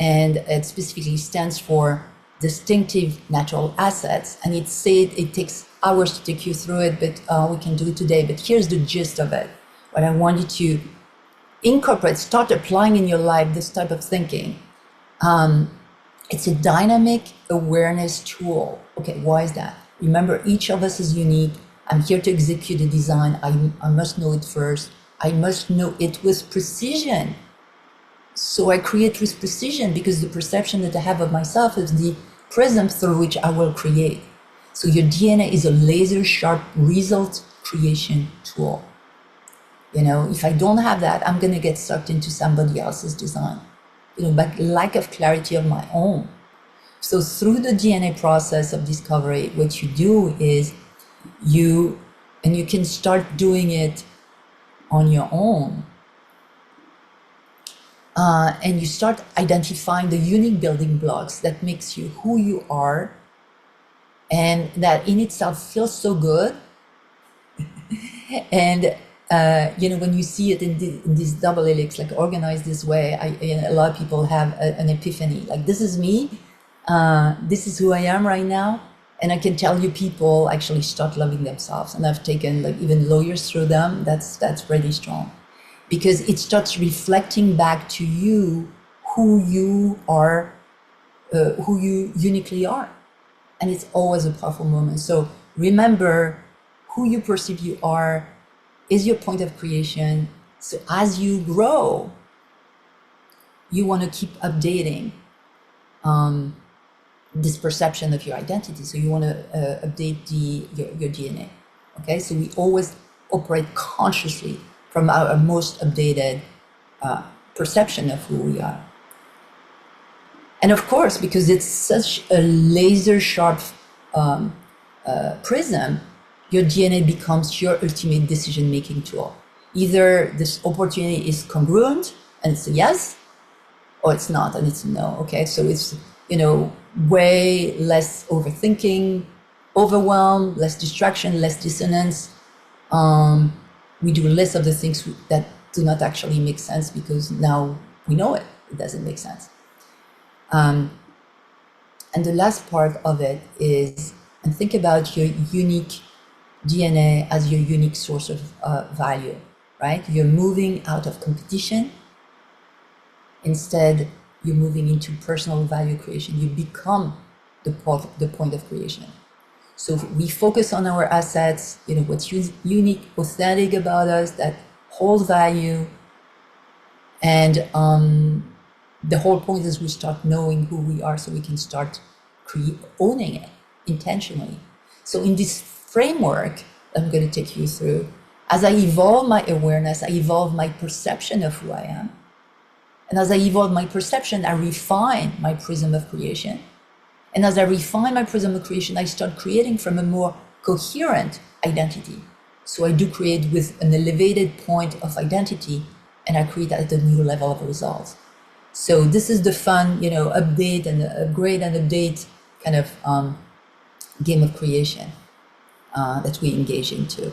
And it specifically stands for distinctive natural assets. And it takes hours to take you through it, but we can do it today. But here's the gist of it. What I want you to incorporate, start applying in your life this type of thinking. It's a dynamic awareness tool. Okay, why is that? Remember, each of us is unique. I'm here to execute a design. I must know it first. I must know it with precision. So I create with precision because the perception that I have of myself is the prism through which I will create. So your DNA is a laser sharp result creation tool. You know, if I don't have that, I'm going to get sucked into somebody else's design, but lack of clarity of my own. So through the DNA process of discovery, what you do is you can start doing it on your own. And you start identifying the unique building blocks that makes you who you are, and that in itself feels so good. And when you see it in this double helix, like organized this way, a lot of people have an epiphany. Like, this is me. This is who I am right now. And I can tell you, people actually start loving themselves. And I've taken like even lawyers through them. That's really strong, because it starts reflecting back to you who you are, who you uniquely are. And it's always a powerful moment. So remember, who you perceive you are is your point of creation. So as you grow, you want to keep updating this perception of your identity. So you want to update your DNA. Okay, so we always operate consciously from our most updated perception of who we are. And of course, because it's such a laser sharp prism, your DNA becomes your ultimate decision-making tool. Either this opportunity is congruent and it's a yes, or it's not and it's a no. Okay, so it's way less overthinking, overwhelm, less distraction, less dissonance. We do less of the things that do not actually make sense because now we know it doesn't make sense. And the last part of it is, and think about your unique DNA as your unique source of value, right? You're moving out of competition. Instead, you're moving into personal value creation. You become the point of creation. So we focus on our assets, what's unique, authentic about us, that hold value. And the whole point is we start knowing who we are so we can start owning it intentionally. So in this framework I'm going to take you through, as I evolve my awareness, I evolve my perception of who I am. And as I evolve my perception, I refine my prism of creation. And as I refine my prism of creation, I start creating from a more coherent identity. So I do create with an elevated point of identity, and I create at a new level of results. So this is the fun, update and upgrade and update kind of game of creation that we engage into.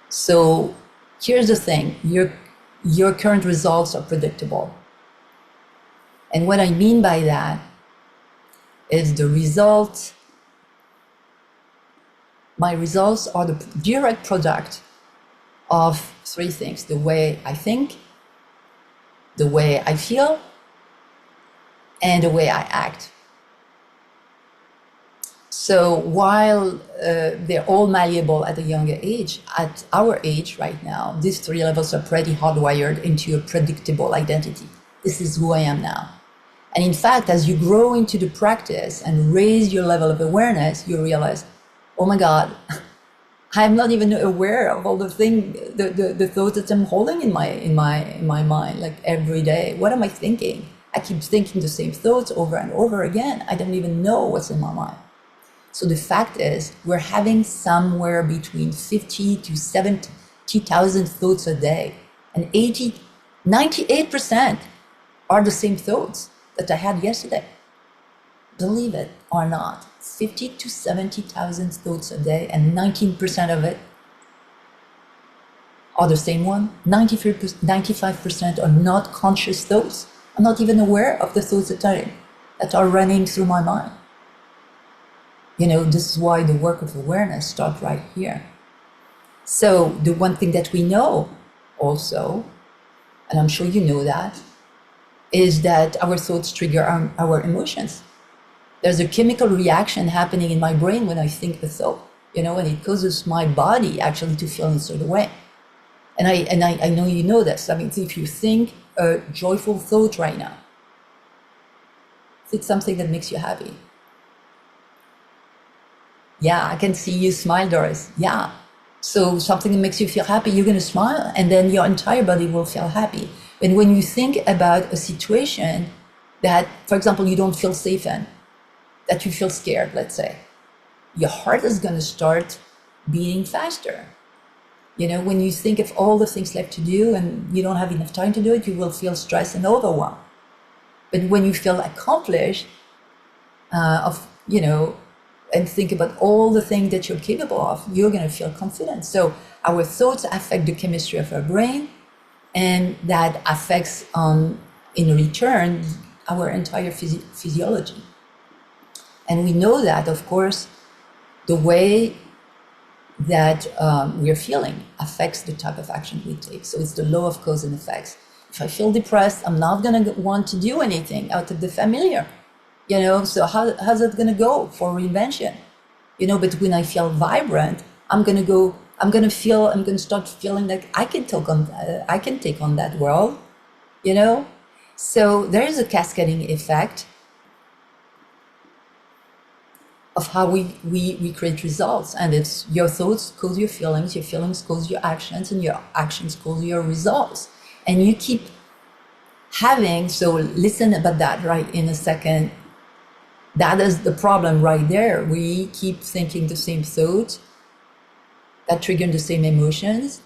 So here's the thing, your current results are predictable. And what I mean by that is the result My results are the direct product of three things: the way I think, the way I feel, and the way I act. So while they're all malleable at a younger age, at our age right now, these three levels are pretty hardwired into a predictable identity. This is who I am now. And in fact, as you grow into the practice and raise your level of awareness, you realize, oh my God, I'm not even aware of all the thoughts that I'm holding in my mind, like every day. What am I thinking? I keep thinking the same thoughts over and over again. I don't even know what's in my mind. So the fact is, we're having somewhere between 50 to 70,000 thoughts a day, and 98% are the same thoughts that I had yesterday. Believe it or not, 50 to 70,000 thoughts a day, and 19% of it are the same one. 95% are not conscious thoughts. I'm not even aware of the thoughts that are running through my mind. You know, this is why the work of awareness starts right here. So the one thing that we know also, and I'm sure you know that, is that our thoughts trigger our emotions. There's a chemical reaction happening in my brain when I think a thought, you know, and it causes my body actually to feel in a certain way. And I know you know this. I mean, if you think a joyful thought right now, think something that makes you happy. Yeah, I can see you smile, Doris. Yeah. So something that makes you feel happy, you're going to smile, and then your entire body will feel happy. And when you think about a situation that, for example, you don't feel safe in, that you feel scared, let's say, your heart is going to start beating faster. You know, when you think of all the things left to do and you don't have enough time to do it, you will feel stressed and overwhelmed. But when you feel accomplished, and think about all the things that you're capable of, you're going to feel confident. So our thoughts affect the chemistry of our brain, and that affects, in return, our entire physiology. And we know that, of course, the way that we're feeling affects the type of action we take. So it's the law of cause and effects. If I feel depressed, I'm not going to want to do anything out of the familiar. You know, so how's it going to go for reinvention? You know, but when I feel vibrant, I'm going to start feeling like I can take on that world, you know? So there is a cascading effect of how we create results. And it's your thoughts cause your feelings cause your actions, and your actions cause your results. And you keep having, so listen about that right in a second. That is the problem right there. We keep thinking the same thoughts that trigger the same emotions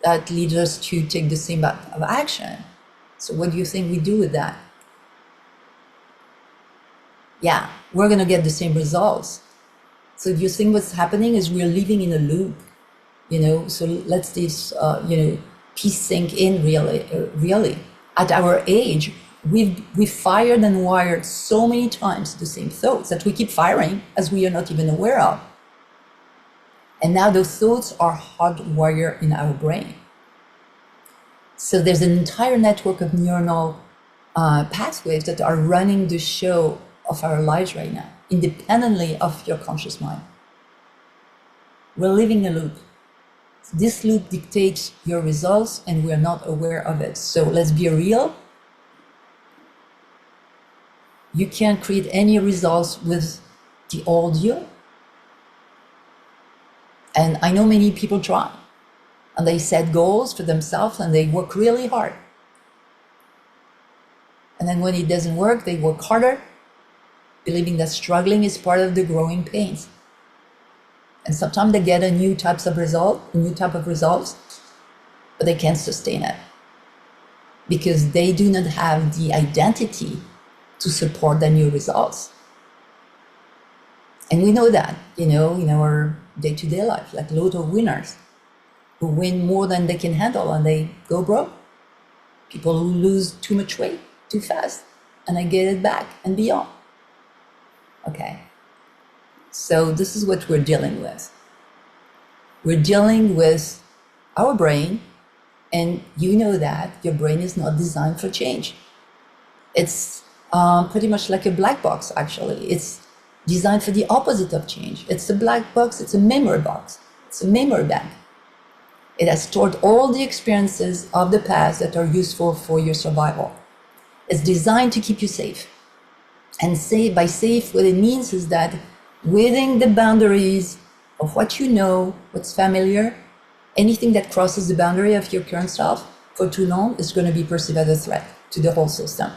that lead us to take the same type of action. So what do you think we do with that? Yeah, we're going to get the same results. So do you think what's happening is we're living in a loop, you know? So let's this, piece sink in really. At our age, we've fired and wired so many times the same thoughts that we keep firing as we are not even aware of. And now those thoughts are hardwired in our brain. So there's an entire network of neuronal pathways that are running the show of our lives right now, independently of your conscious mind. We're living a loop. This loop dictates your results, and we're not aware of it. So let's be real. You can't create any results with the old you. And I know many people try, and they set goals for themselves, and they work really hard. And then when it doesn't work, they work harder, believing that struggling is part of the growing pains. And sometimes they get a new type of results, but they can't sustain it because they do not have the identity to support the new results. And we know that, you know, in our day-to-day life, like lotto winners who win more than they can handle and they go broke. People who lose too much weight too fast and they get it back and beyond. Okay. So this is what we're dealing with. We're dealing with our brain, and you know that your brain is not designed for change. It's pretty much like a black box, actually. It's designed for the opposite of change. It's a black box, it's a memory box, it's a memory bank. It has stored all the experiences of the past that are useful for your survival. It's designed to keep you safe. And by safe, what it means is that within the boundaries of what you know, what's familiar, anything that crosses the boundary of your current self for too long is going to be perceived as a threat to the whole system.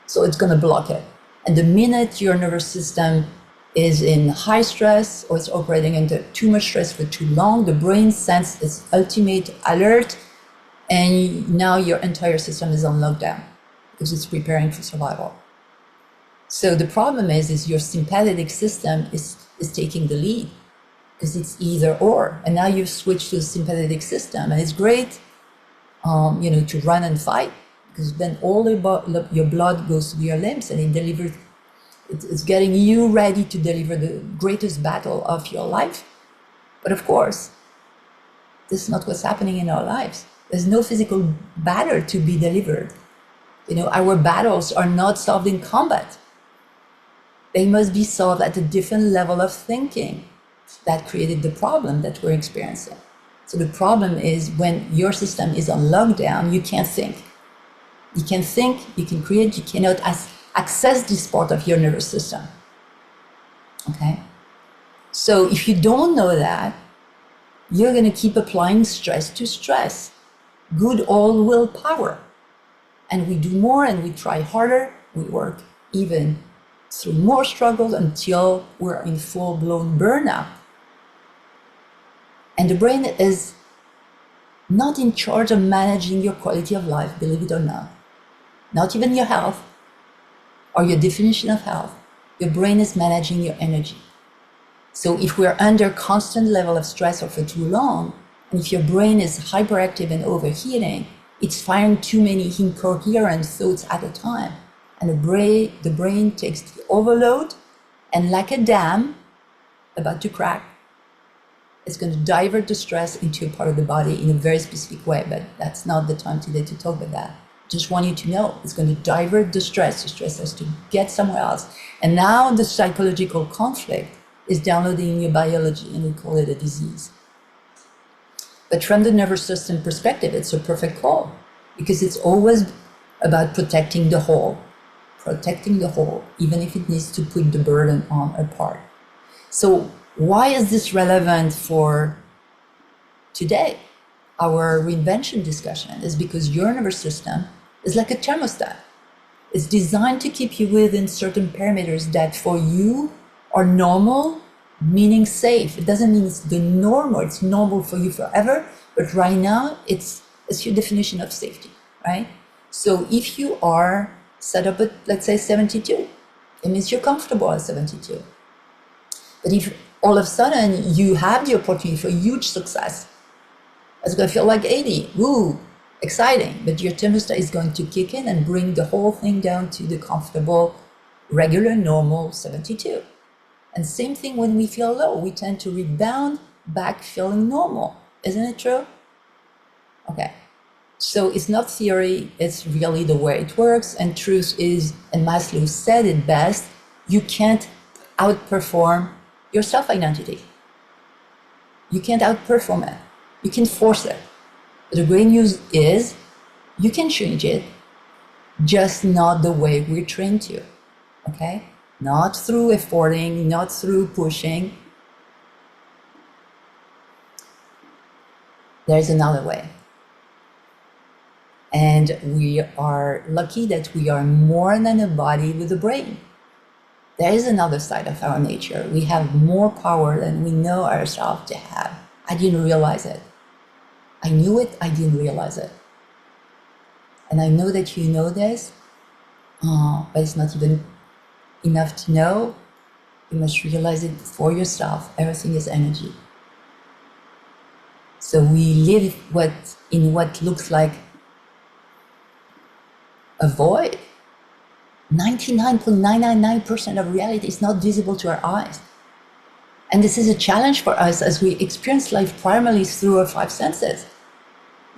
So it's going to block it. And the minute your nervous system is in high stress or it's operating under too much stress for too long, the brain sends its ultimate alert, and now your entire system is on lockdown because it's preparing for survival. So the problem is your sympathetic system is taking the lead because it's either or. And now you've switched to the sympathetic system, and it's great, to run and fight, because then all your blood goes to your limbs and it delivers. It's getting you ready to deliver the greatest battle of your life. But of course, this is not what's happening in our lives. There's no physical battle to be delivered. Our battles are not solved in combat. They must be solved at a different level of thinking that created the problem that we're experiencing. So the problem is when your system is on lockdown, you can't think. You can think, you can create, you cannot access this part of your nervous system. Okay? So if you don't know that, you're going to keep applying stress to stress. Good old willpower. And we do more and we try harder. We work even through more struggles until we're in full-blown burnout. And the brain is not in charge of managing your quality of life, believe it or not. Not even your health or your definition of health. Your brain is managing your energy. So if we're under constant level of stress or for too long, and if your brain is hyperactive and overheating, it's firing too many incoherent thoughts at a time. And the brain takes the overload, and like a dam about to crack, it's going to divert the stress into a part of the body in a very specific way. But that's not the time today to talk about that. Just want you to know it's going to divert the stress. The stress has to get somewhere else. And now the psychological conflict is downloading in your biology, and we call it a disease. But from the nervous system perspective, it's a perfect call, because it's always about protecting the whole, even if it needs to put the burden on a part. So why is this relevant for today? Our reinvention discussion is because your nervous system is like a thermostat. It's designed to keep you within certain parameters that for you are normal, meaning safe. It doesn't mean it's the normal, it's normal for you forever, but right now it's your definition of safety, right? So if you are set up at, let's say, 72, it means you're comfortable at 72. But if all of a sudden you have the opportunity for huge success, it's going to feel like 80, woo, exciting, but your thermostat is going to kick in and bring the whole thing down to the comfortable, regular, normal 72. And same thing when we feel low, we tend to rebound back feeling normal. Isn't it true? Okay. So it's not theory, it's really the way it works. And truth is, and Maslow said it best, you can't outperform your self-identity. You can't outperform it. You can force it. But the great news is you can change it, just not the way we're trained to. Okay? Not through efforting, not through pushing. There's another way. And we are lucky that we are more than a body with a brain. There is another side of our nature. We have more power than we know ourselves to have. I didn't realize it. I knew it, I didn't realize it. And I know that you know this, but it's not even enough to know. You must realize it for yourself. Everything is energy. So we live in what looks like a void. 99.999% of reality is not visible to our eyes. And this is a challenge for us as we experience life primarily through our five senses.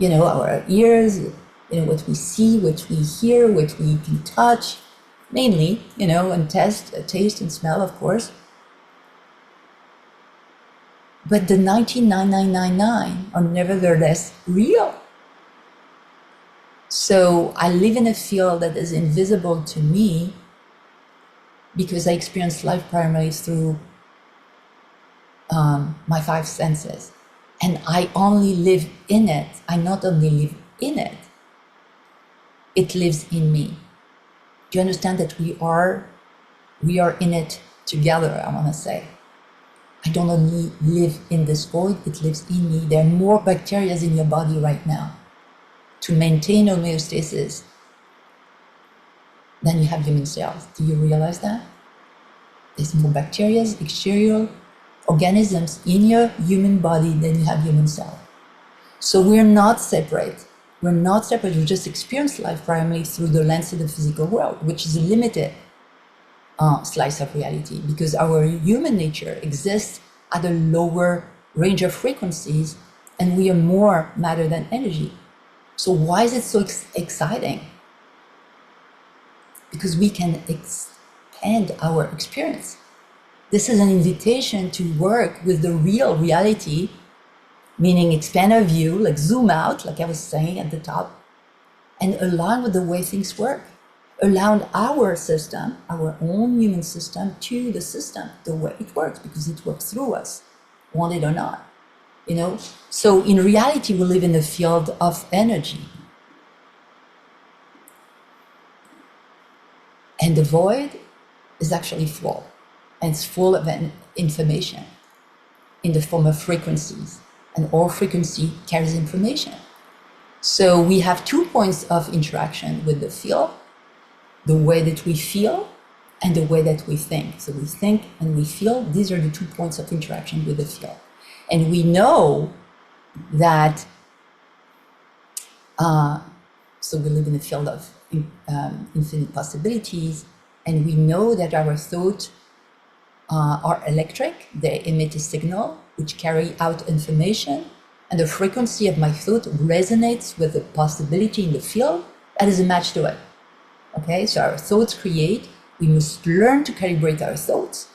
Our ears, what we see, what we hear, what we can touch, mainly, and taste and smell, of course. But the 99.999 are nevertheless real. So I live in a field that is invisible to me because I experience life primarily through my five senses. And I only live in it. I not only live in it, it lives in me. Do you understand that we are in it together, I want to say. I don't only live in this void, it lives in me. There are more bacteria in your body right now to maintain homeostasis than you have human cells. Do you realize that? There's more bacteria, exterior organisms in your human body than you have human cells. So we're not separate. We're not separate. We just experience life primarily through the lens of the physical world, which is a limited slice of reality, because our human nature exists at a lower range of frequencies and we are more matter than energy. So why is it so exciting? Because we can expand our experience. This is an invitation to work with the real reality, meaning expand our view, like zoom out, like I was saying at the top, and align with the way things work. Allowing our system, our own human system, to the system, the way it works, because it works through us, want it or not. So in reality, we live in a field of energy. And the void is actually full. And it's full of information in the form of frequencies. And all frequency carries information. So we have 2 points of interaction with the field: the way that we feel and the way that we think. So we think and we feel. These are the 2 points of interaction with the field. And we know that, so we live in a field of infinite possibilities, and we know that our thoughts are electric. They emit a signal which carry out information, and the frequency of my thought resonates with the possibility in the field that is a match to it. Okay, so our thoughts create. We must learn to calibrate our thoughts.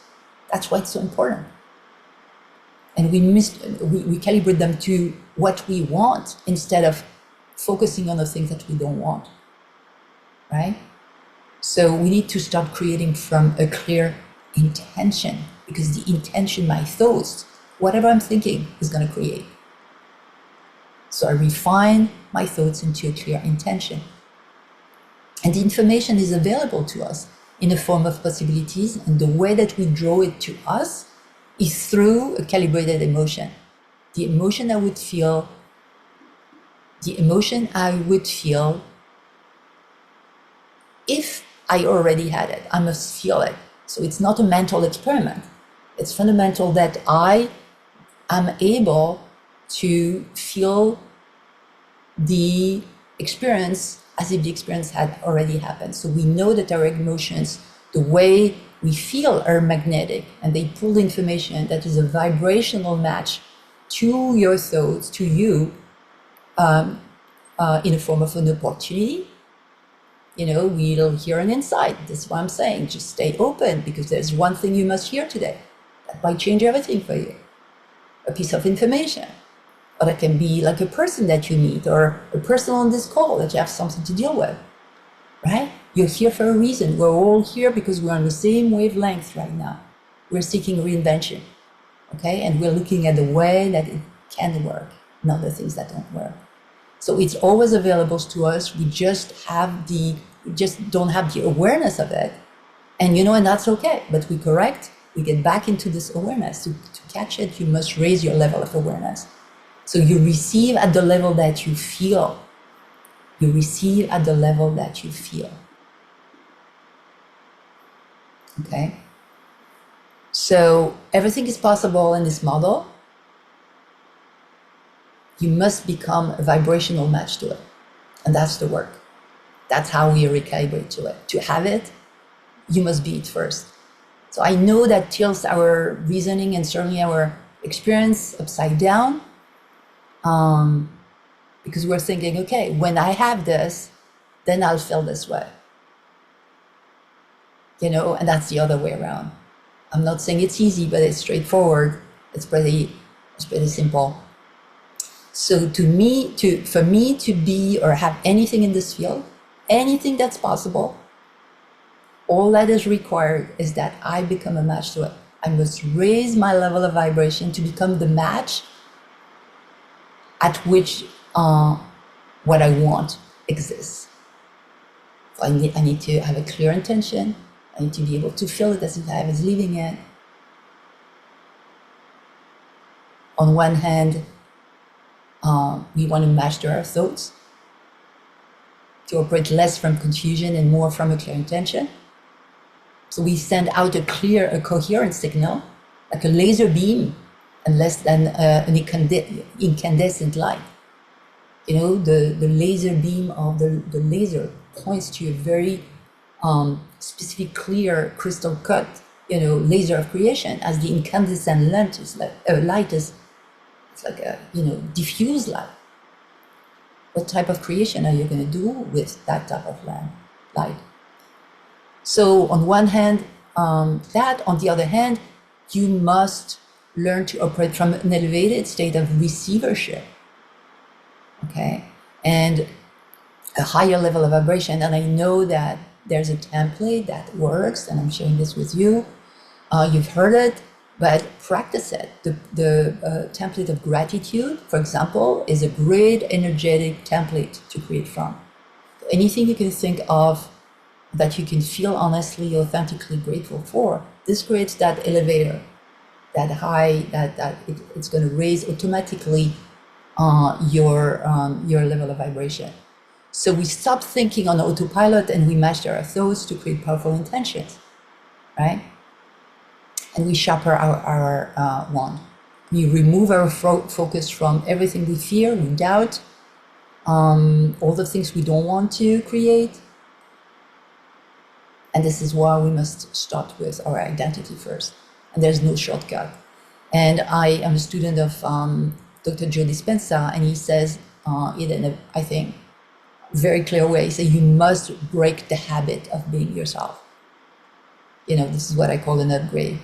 That's why it's so important. And we calibrate them to what we want instead of focusing on the things that we don't want, right? So we need to start creating from a clear intention, because the intention, my thoughts, whatever I'm thinking is going to create. So I refine my thoughts into a clear intention. And the information is available to us in the form of possibilities, and the way that we draw it to us is through a calibrated emotion. The emotion I would feel if I already had it. I must feel it. So it's not a mental experiment. It's fundamental that I am able to feel the experience as if the experience had already happened. So we know that our emotions, the way we feel, are magnetic, and they pull the information that is a vibrational match to your thoughts, to you, in the form of an opportunity. We'll hear an insight. That's what I'm saying. Just stay open, because there's one thing you must hear today that might change everything for you. A piece of information. Or it can be like a person that you meet, or a person on this call that you have something to deal with, right? You're here for a reason. We're all here because we're on the same wavelength right now. We're seeking reinvention, okay? And we're looking at the way that it can work, not the things that don't work. So it's always available to us. We just don't have the awareness of it. And and that's okay, but we correct, we get back into this awareness. To catch it, you must raise your level of awareness. So you receive at the level that you feel. You receive at the level that you feel. Okay? So everything is possible in this model. You must become a vibrational match to it. And that's the work. That's how we recalibrate to it. To have it, you must be it first. So I know that tilts our reasoning and certainly our experience upside down, because we're thinking, okay, when I have this, then I'll feel this way. And that's the other way around. I'm not saying it's easy, but it's straightforward. It's pretty simple. So for me to be or have anything in this field, anything that's possible, all that is required is that I become a match to it. I must raise my level of vibration to become the match at which what I want exists. So I need to have a clear intention. I need to be able to feel it as if I was living it. On one hand, we want to master our thoughts, to operate less from confusion and more from a clear intention. So we send out a coherent signal, like a laser beam, and less than an incandescent light. The laser beam of the laser points to a very specific, clear, crystal cut, laser of creation, as the incandescent light is like a, diffuse light. What type of creation are you going to do with that type of light? So on one hand, that, on the other hand, you must learn to operate from an elevated state of receivership, okay? And a higher level of vibration. And I know that there's a template that works, and I'm sharing this with you. You've heard it, but practice it. The template of gratitude, for example, is a great energetic template to create from. Anything you can think of that you can feel honestly, authentically grateful for, this creates that elevator, that high, that it's going to raise automatically your level of vibration. So we stop thinking on autopilot and we master our thoughts to create powerful intentions, right? And we sharpen our wand. We remove our focus from everything we fear, we doubt, all the things we don't want to create. And this is why we must start with our identity first. And there's no shortcut. And I am a student of Dr. Joe Dispenza, and he says in a, I think, very clear way, he says you must break the habit of being yourself. This is what I call an upgrade.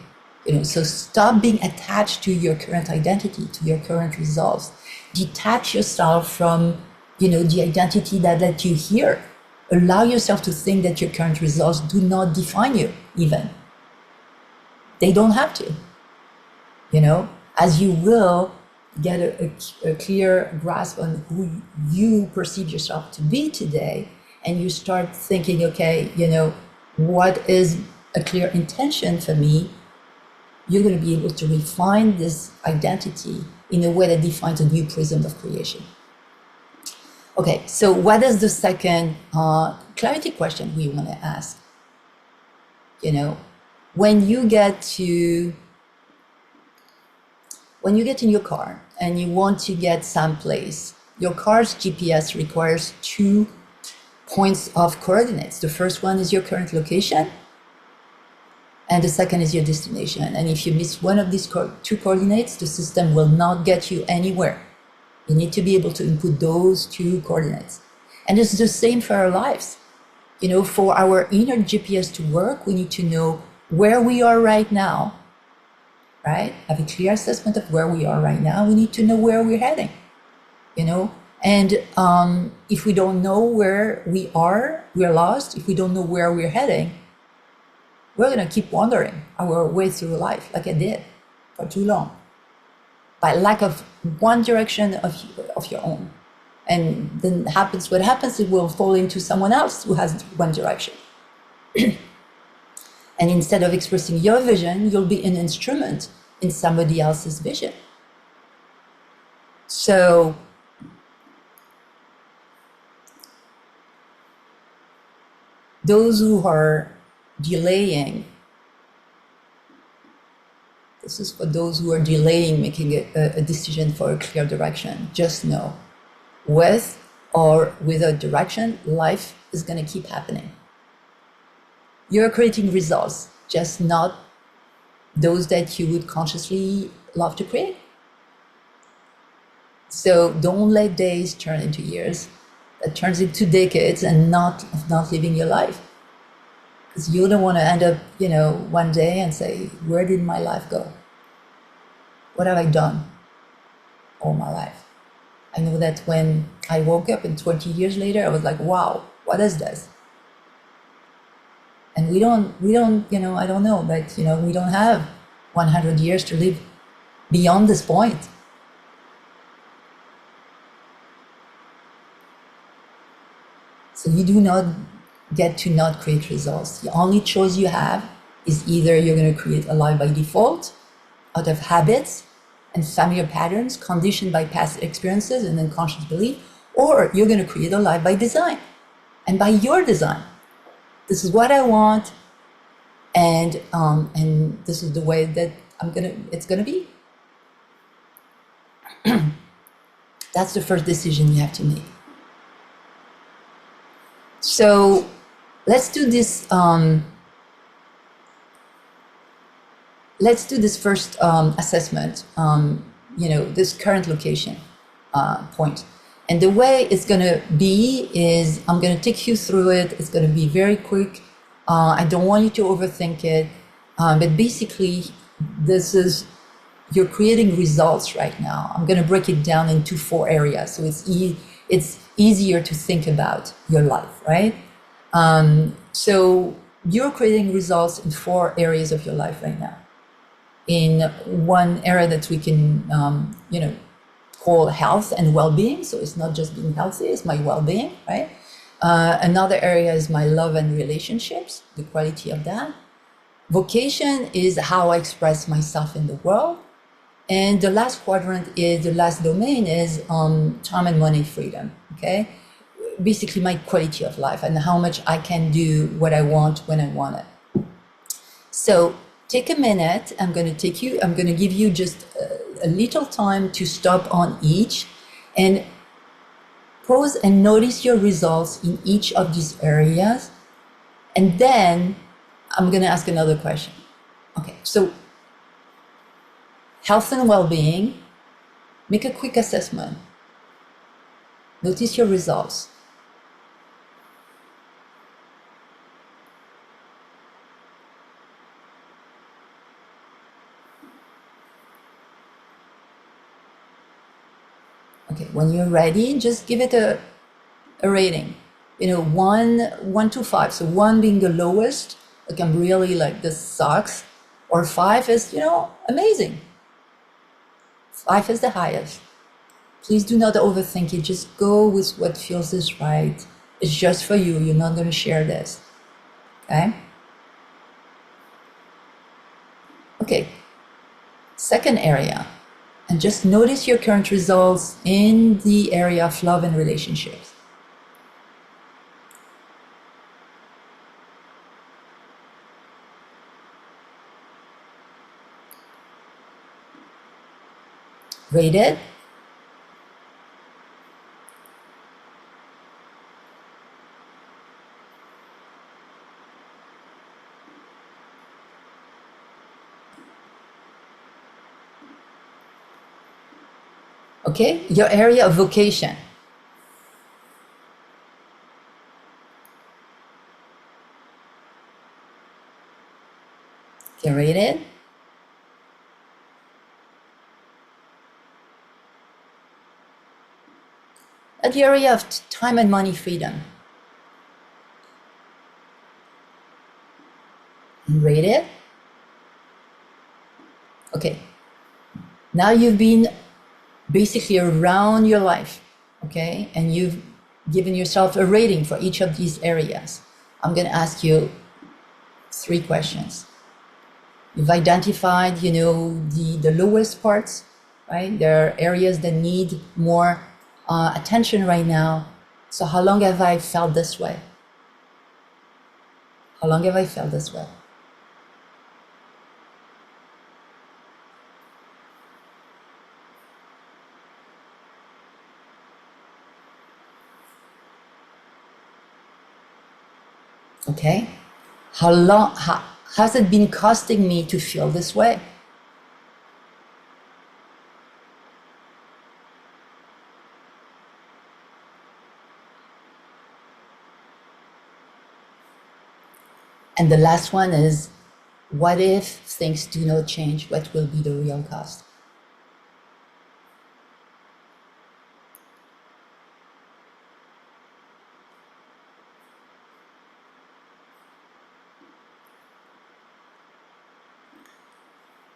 So stop being attached to your current identity, to your current results. Detach yourself from, the identity that let you here. Allow yourself to think that your current results do not define you, even. They don't have to. As you will get a clear grasp on who you perceive yourself to be today, and you start thinking, okay, what is a clear intention for me? You're going to be able to refine this identity in a way that defines a new prism of creation. Okay, so what is the second clarity question we want to ask? When you get in your car and you want to get someplace, your car's GPS requires 2 points of coordinates. The first one is your current location, and the second is your destination. And if you miss one of these 2 coordinates, the system will not get you anywhere. You need to be able to input those 2 coordinates. And it's the same for our lives. For our inner GPS to work, we need to know where we are right now, right? Have a clear assessment of where we are right now. We need to know where we're heading, And if we don't know where we are, we're lost. If we don't know where we're heading, we're going to keep wandering our way through life like I did for too long, by lack of one direction of your own. And then what happens, it will fall into someone else who has one direction. And instead of expressing your vision, you'll be an instrument in somebody else's vision. So those who are delaying, this is for those who are delaying making a decision for a clear direction. Just know, with or without direction, life is going to keep happening. You're creating results, just not those that you would consciously love to create. So don't let days turn into years. That turns into decades and not living your life. Because you don't want to end up, one day and say, where did my life go? What have I done all my life? I know that when I woke up and 20 years later, I was like, wow, what is this? And we don't, I don't know, but, we don't have 100 years to live beyond this point. So you do not get to not create results. The only choice you have is either you're going to create a life by default, out of habits and familiar patterns conditioned by past experiences and unconscious belief, or you're going to create a life by design and by your design. This is what I want, and this is the way that it's gonna be. That's the first decision you have to make. So let's do this. Let's do this first assessment. This current location point. And the way it's going to be is I'm going to take you through it. It's going to be very quick. I don't want you to overthink it. But basically, you're creating results right now. I'm going to break it down into 4 areas. So it's easier to think about your life, right? So you're creating results in 4 areas of your life right now. In one area that we can, call health and well-being. So it's not just being healthy, it's my well-being, right? Another area is my love and relationships, the quality of that. Vocation is how I express myself in the world. And the last domain is time and money freedom, okay? Basically my quality of life and how much I can do what I want when I want it. So take a minute. I'm going to give you just a little time to stop on each and pause and notice your results in each of these areas. And then I'm going to ask another question. Okay, so health and well-being, make a quick assessment. Notice your results. Okay, when you're ready, just give it a rating. 1 to 5. So 1 being the lowest, like I'm really like, this sucks. Or 5 is, amazing. 5 is the highest. Please do not overthink it. Just go with what feels is right. It's just for you. You're not going to share this. Okay? Okay. Second area. And just notice your current results in the area of love and relationships. Rate it. Okay, your area of vocation. Okay, rate it. At the area of time and money freedom. Rate it. Okay, now you've been basically around your life, okay? And you've given yourself a rating for each of these areas. I'm going to ask you 3 questions. You've identified, the lowest parts, right? There are areas that need more attention right now. So how long have I felt this way? How long have I felt this way? Okay. How Has it been costing me to feel this way? And the last one is, what if things do not change? What will be the real cost?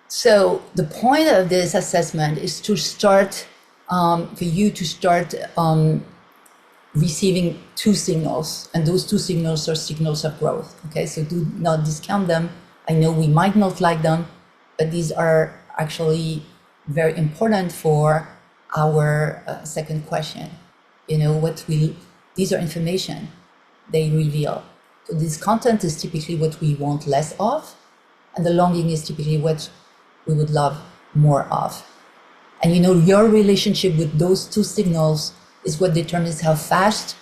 So the point of this assessment is to start, for you to start receiving two signals, and those two signals are signals of growth. Okay, so do not discount them. I know we might not like them, but these are actually very important for our second question. You know, these are information they reveal. So this content is typically what we want less of, and the longing is typically what we would love more of. And you know, your relationship with those two signals is what determines how fast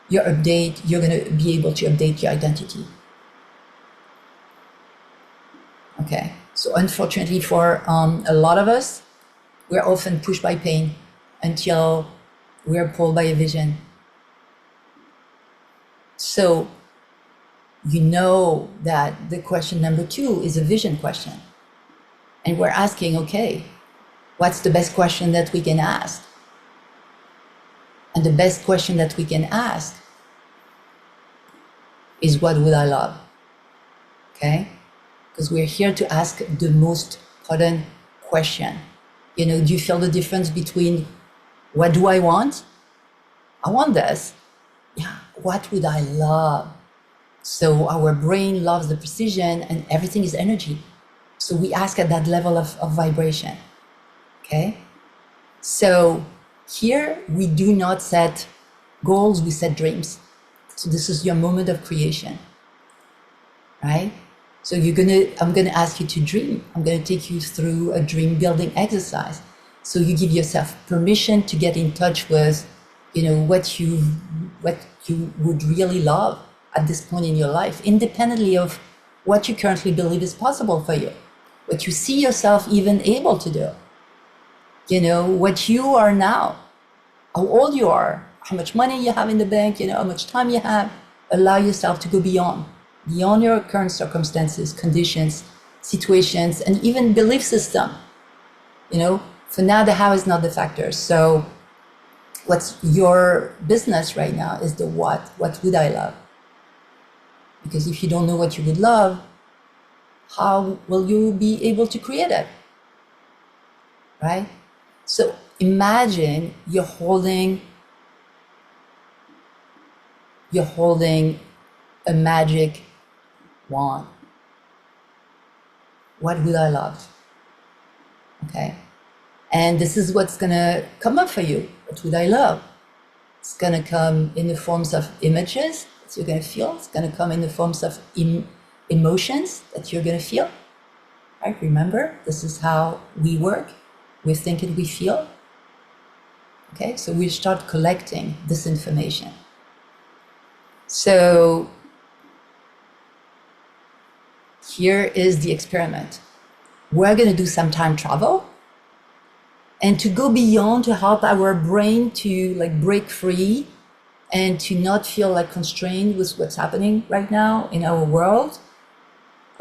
you're going to be able to update your identity. Okay, so unfortunately for a lot of us, we're often pushed by pain until we're pulled by a vision. So you know that the question number 2 is a vision question. And we're asking, okay, what's the best question that we can ask? And the best question that we can ask is, what would I love? Okay? Because we're here to ask the most potent question. You know, do you feel the difference between what do I want? I want this. Yeah, what would I love? So our brain loves the precision, and everything is energy. So we ask at that level of vibration. Okay? So here we do not set goals, we set dreams. So this is your moment of creation, right? So I'm gonna ask you to dream. I'm gonna take you through a dream building exercise. So you give yourself permission to get in touch with, you know, what you would really love at this point in your life, independently of what you currently believe is possible for you, what you see yourself even able to do. You know, what you are now, how old you are, how much money you have in the bank, you know, how much time you have. Allow yourself to go beyond your current circumstances, conditions, situations, and even belief system. You know, for now, the how is not the factor. So what's your business right now is the what. What would I love? Because if you don't know what you would love, how will you be able to create it? Right? So imagine you're holding a magic wand. What would I love? Okay. And this is what's gonna come up for you. What would I love? It's gonna come in the forms of images that you're gonna feel. It's gonna come in the forms of emotions that you're gonna feel. Right? Remember, this is how we work. We think and we feel. Okay, so we start collecting this information. So here is the experiment. We're going to do some time travel and to go beyond, to help our brain to like break free and to not feel like constrained with what's happening right now in our world,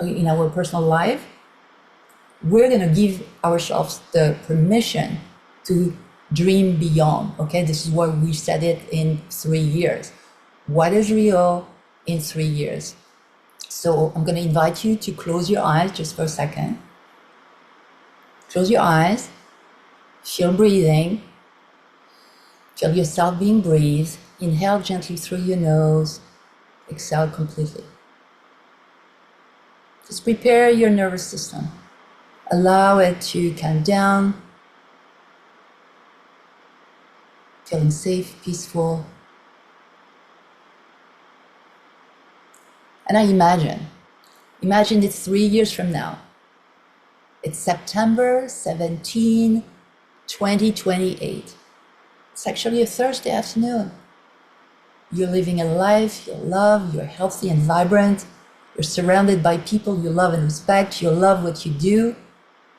in our personal life. We're going to give ourselves the permission to dream beyond. Okay, this is why we said it in 3 years. What is real in 3 years? So I'm going to invite you to close your eyes just for a second. Close your eyes, feel breathing, feel yourself being breathed. Inhale gently through your nose, exhale completely. Just prepare your nervous system. Allow it to calm down, feeling safe, peaceful. And I imagine it's 3 years from now. It's September 17, 2028. It's actually a Thursday afternoon. You're living a life you love, you're healthy and vibrant. You're surrounded by people you love and respect. You love what you do.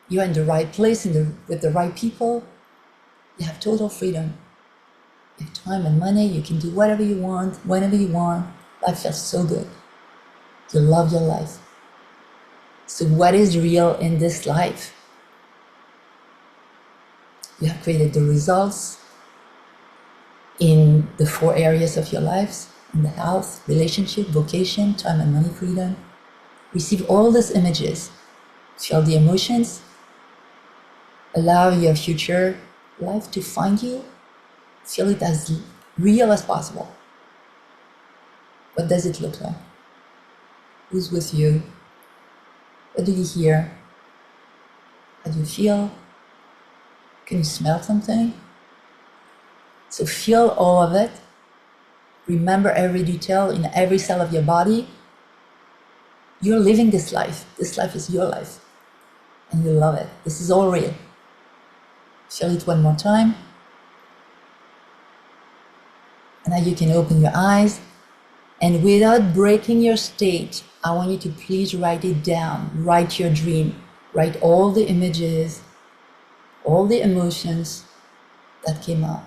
You're in the right place with the right people. You have total freedom. You have time and money. You can do whatever you want, whenever you want. Life feels so good. You love your life. So what is real in this life? You have created the results in the 4 areas of your lives, in the health, relationship, vocation, time and money, freedom. Receive all these images. Feel the emotions. Allow your future life to find you. Feel it as real as possible. What does it look like? Who's with you? What do you hear? How do you feel? Can you smell something? So feel all of it. Remember every detail in every cell of your body. You're living this life. This life is your life. And you love it. This is all real. Feel it one more time. And now you can open your eyes. And without breaking your state, I want you to please write it down. Write your dream. Write all the images, all the emotions that came up.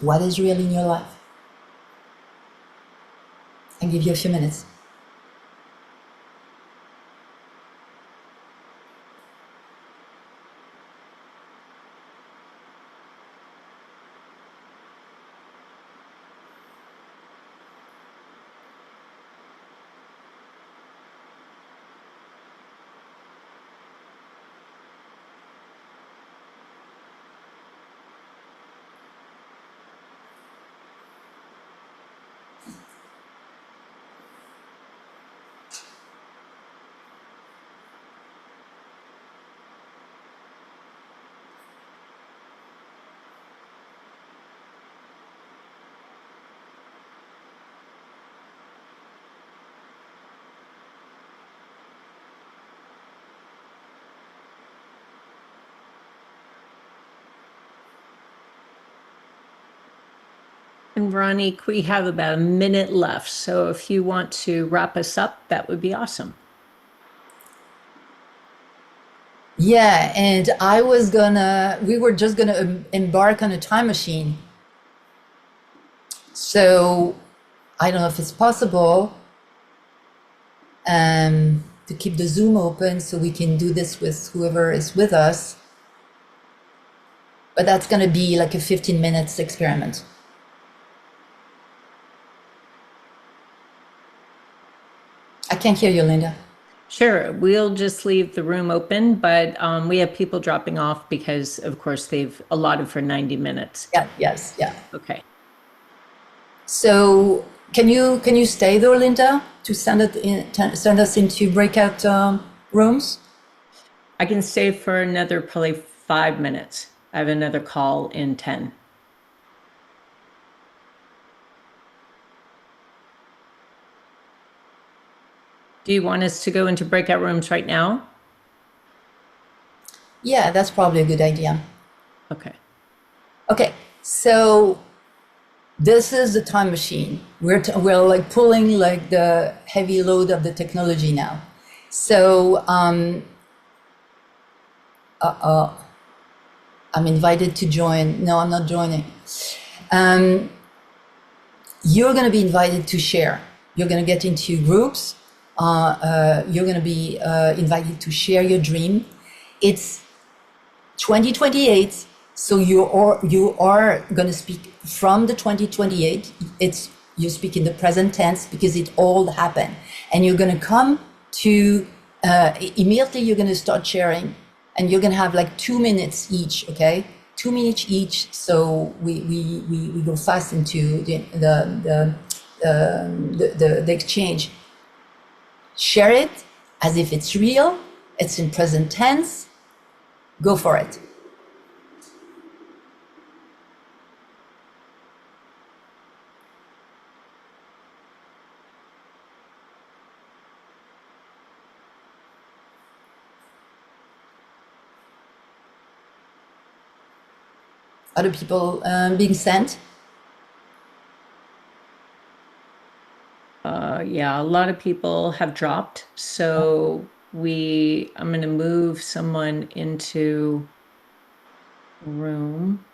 What is real in your life? I'll give you a few minutes. And Veronique, we have about a minute left. So if you want to wrap us up, that would be awesome. Yeah, and we were just gonna embark on a time machine. So I don't know if it's possible to keep the Zoom open so we can do this with whoever is with us. But that's gonna be like a 15 minutes experiment. I can't hear you, Linda. Sure, we'll just leave the room open, but we have people dropping off because, of course, they've allotted for 90 minutes. Yeah, yes, yeah. Okay. So can you stay though, Linda, to send us into breakout rooms? I can stay for another probably 5 minutes. I have another call in 10. Do you want us to go into breakout rooms right now? Yeah, that's probably a good idea. Okay. Okay, so this is the time machine. We're like pulling like the heavy load of the technology now. So I'm invited to join. No, I'm not joining. You're going to be invited to share. You're going to get into groups. You're going to be invited to share your dream. It's 2028, so you are going to speak from the 2028. You speak in the present tense because it all happened, and you're going to come to immediately. You're going to start sharing, and you're going to have like 2 minutes each. Okay, 2 minutes each. So we go fast into the exchange. Share it as if it's real. It's in present tense. Go for it. Other people being sent? Yeah, a lot of people have dropped. So I'm going to move someone into a room.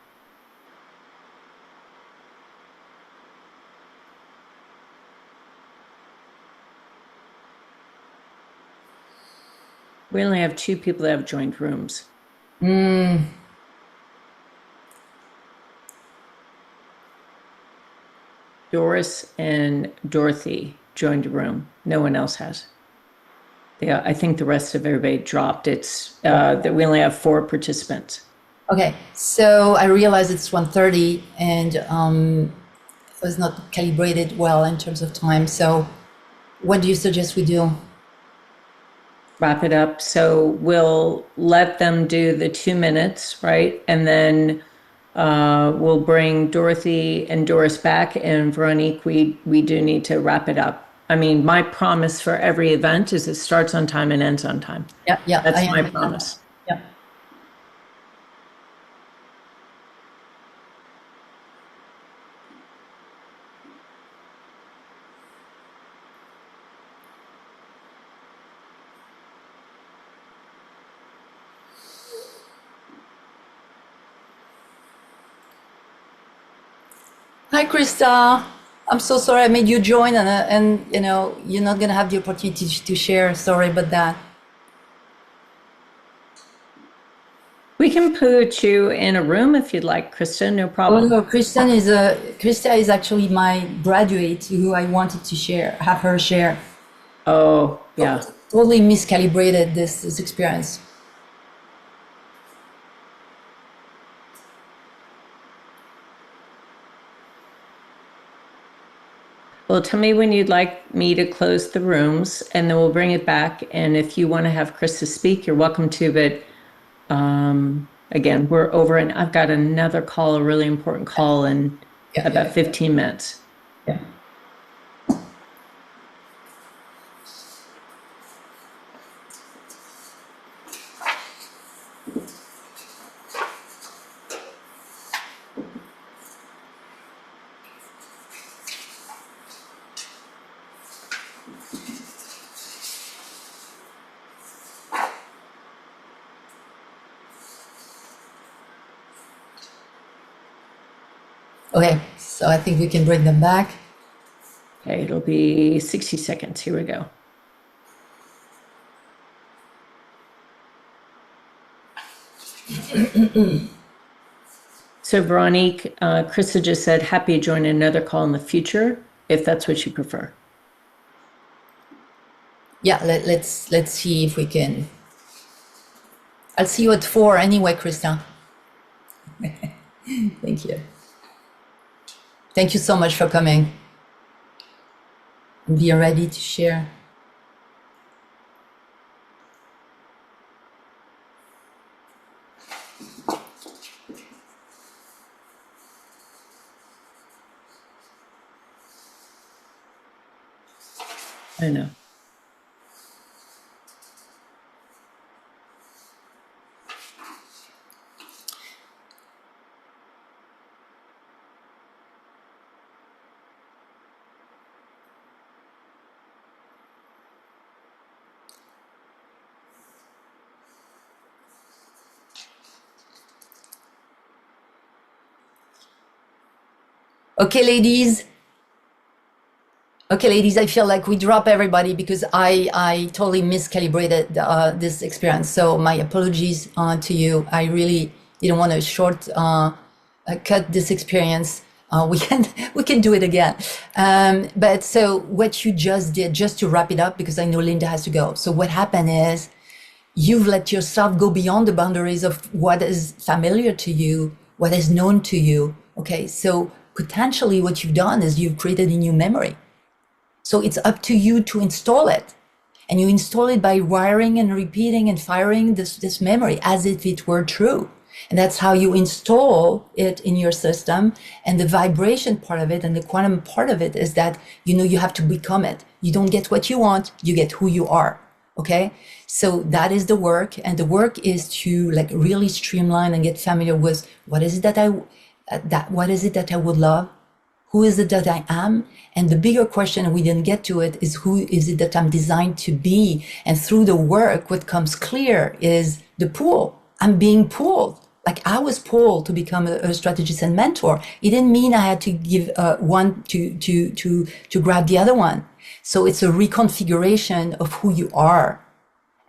We only have 2 people that have joined rooms. Doris and Dorothy joined a room. No one else has. Yeah, I think the rest of everybody dropped. It's that we only have 4 participants. Okay, so I realize it's 1:30 and it was not calibrated well in terms of time. So what do you suggest we do? Wrap it up. So we'll let them do the 2 minutes, right? And then we'll bring Dorothy and Doris back, and Veronique, we do need to wrap it up. I mean, my promise for every event is it starts on time and ends on time. Yeah, That's my promise. Yeah. Hi, Krista. I'm so sorry I made you join, and you know you're not gonna have the opportunity to share. Sorry about that. We can put you in a room if you'd like, Krista. No Oh problem. no, Krista is actually my graduate who I wanted to have her share. Oh, yeah. Totally miscalibrated this experience. Well, tell me when you'd like me to close the rooms, and then we'll bring it back. And if you want to have Krista speak, you're welcome to. But again, we're over, and I've got another call, a really important call in about 15 minutes. Yeah. Okay, so I think we can bring them back. Okay, it'll be 60 seconds. Here we go. So Veronique, Krista just said, happy to join another call in the future, if that's what you prefer. Yeah, let's see if we can. I'll see you at 4 anyway, Krista. Thank you. Thank you so much for coming. Be ready to share. I know. Okay, ladies. Okay, ladies, I feel like we drop everybody because I totally miscalibrated this experience. So my apologies to you. I really didn't want to cut this experience. We can do it again. But so what you just did, just to wrap it up, because I know Linda has to go. So what happened is you've let yourself go beyond the boundaries of what is familiar to you, what is known to you. Okay, so potentially what you've done is you've created a new memory. So it's up to you to install it. And you install it by wiring and repeating and firing this memory as if it were true. And that's how you install it in your system. And the vibration part of it and the quantum part of it is that, you know, you have to become it. You don't get what you want, you get who you are. Okay. So that is the work. And the work is to like really streamline and get familiar with what is it that I would love? Who is it that I am? And the bigger question, and we didn't get to it, is who is it that I'm designed to be? And through the work, what comes clear is the pull. I'm being pulled. Like I was pulled to become a strategist and mentor. It didn't mean I had to give one to grab the other one. So it's a reconfiguration of who you are.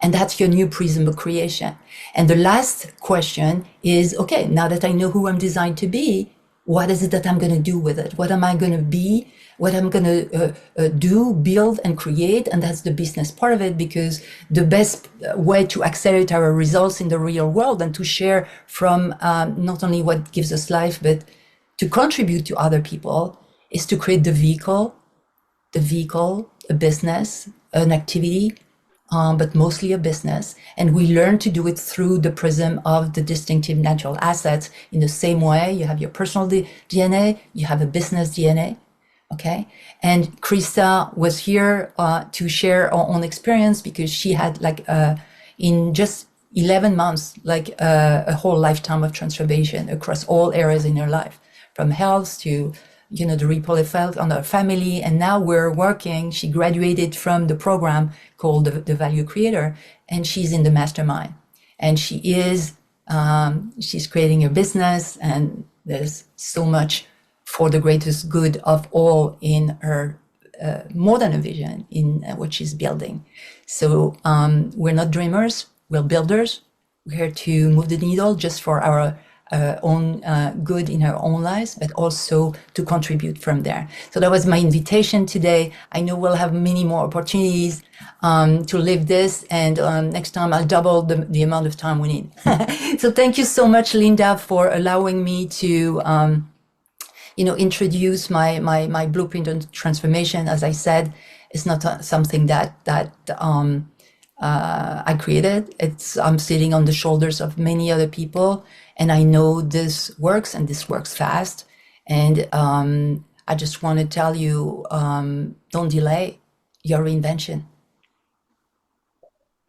And that's your new prism of creation. And the last question is, okay, now that I know who I'm designed to be, what is it that I'm going to do with it? What am I going to be? What I'm going to do, build, and create? And that's the business part of it, because the best way to accelerate our results in the real world and to share from not only what gives us life, but to contribute to other people is to create the vehicle, a business, an activity, but mostly a business. And we learn to do it through the prism of the distinctive natural assets. In the same way, you have your personal DNA, you have a business DNA, okay? And Krista was here to share our own experience, because she had in just 11 months, a whole lifetime of transformation across all areas in her life, from health to the ripple effect on her family. And now we're working. She graduated from the program called the Value Creator, and she's in the mastermind. And she's creating her business, and there's so much for the greatest good of all in her more than a vision in what she's building. So we're not dreamers, we're builders. We're here to move the needle just for our own good in our own lives, but also to contribute from there. So that was my invitation today. I know we'll have many more opportunities to live this, and next time I'll double the amount of time we need. So thank you so much, Linda, for allowing me to introduce my blueprint on transformation. As I said, it's not something that I created. I'm sitting on the shoulders of many other people, and I know this works, and this works fast. And I just want to tell you, don't delay your reinvention.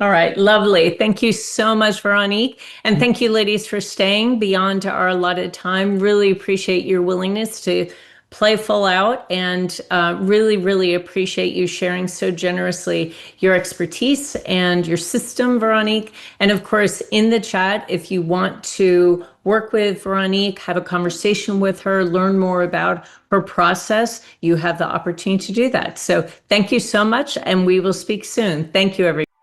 All right, lovely. Thank you so much, Veronique. And thank you, ladies, for staying beyond our allotted time. Really appreciate your willingness to play full out, and really, really appreciate you sharing so generously your expertise and your system, Veronique. And of course, in the chat, if you want to work with Veronique, have a conversation with her, learn more about her process, you have the opportunity to do that. So thank you so much, and we will speak soon. Thank you, everyone.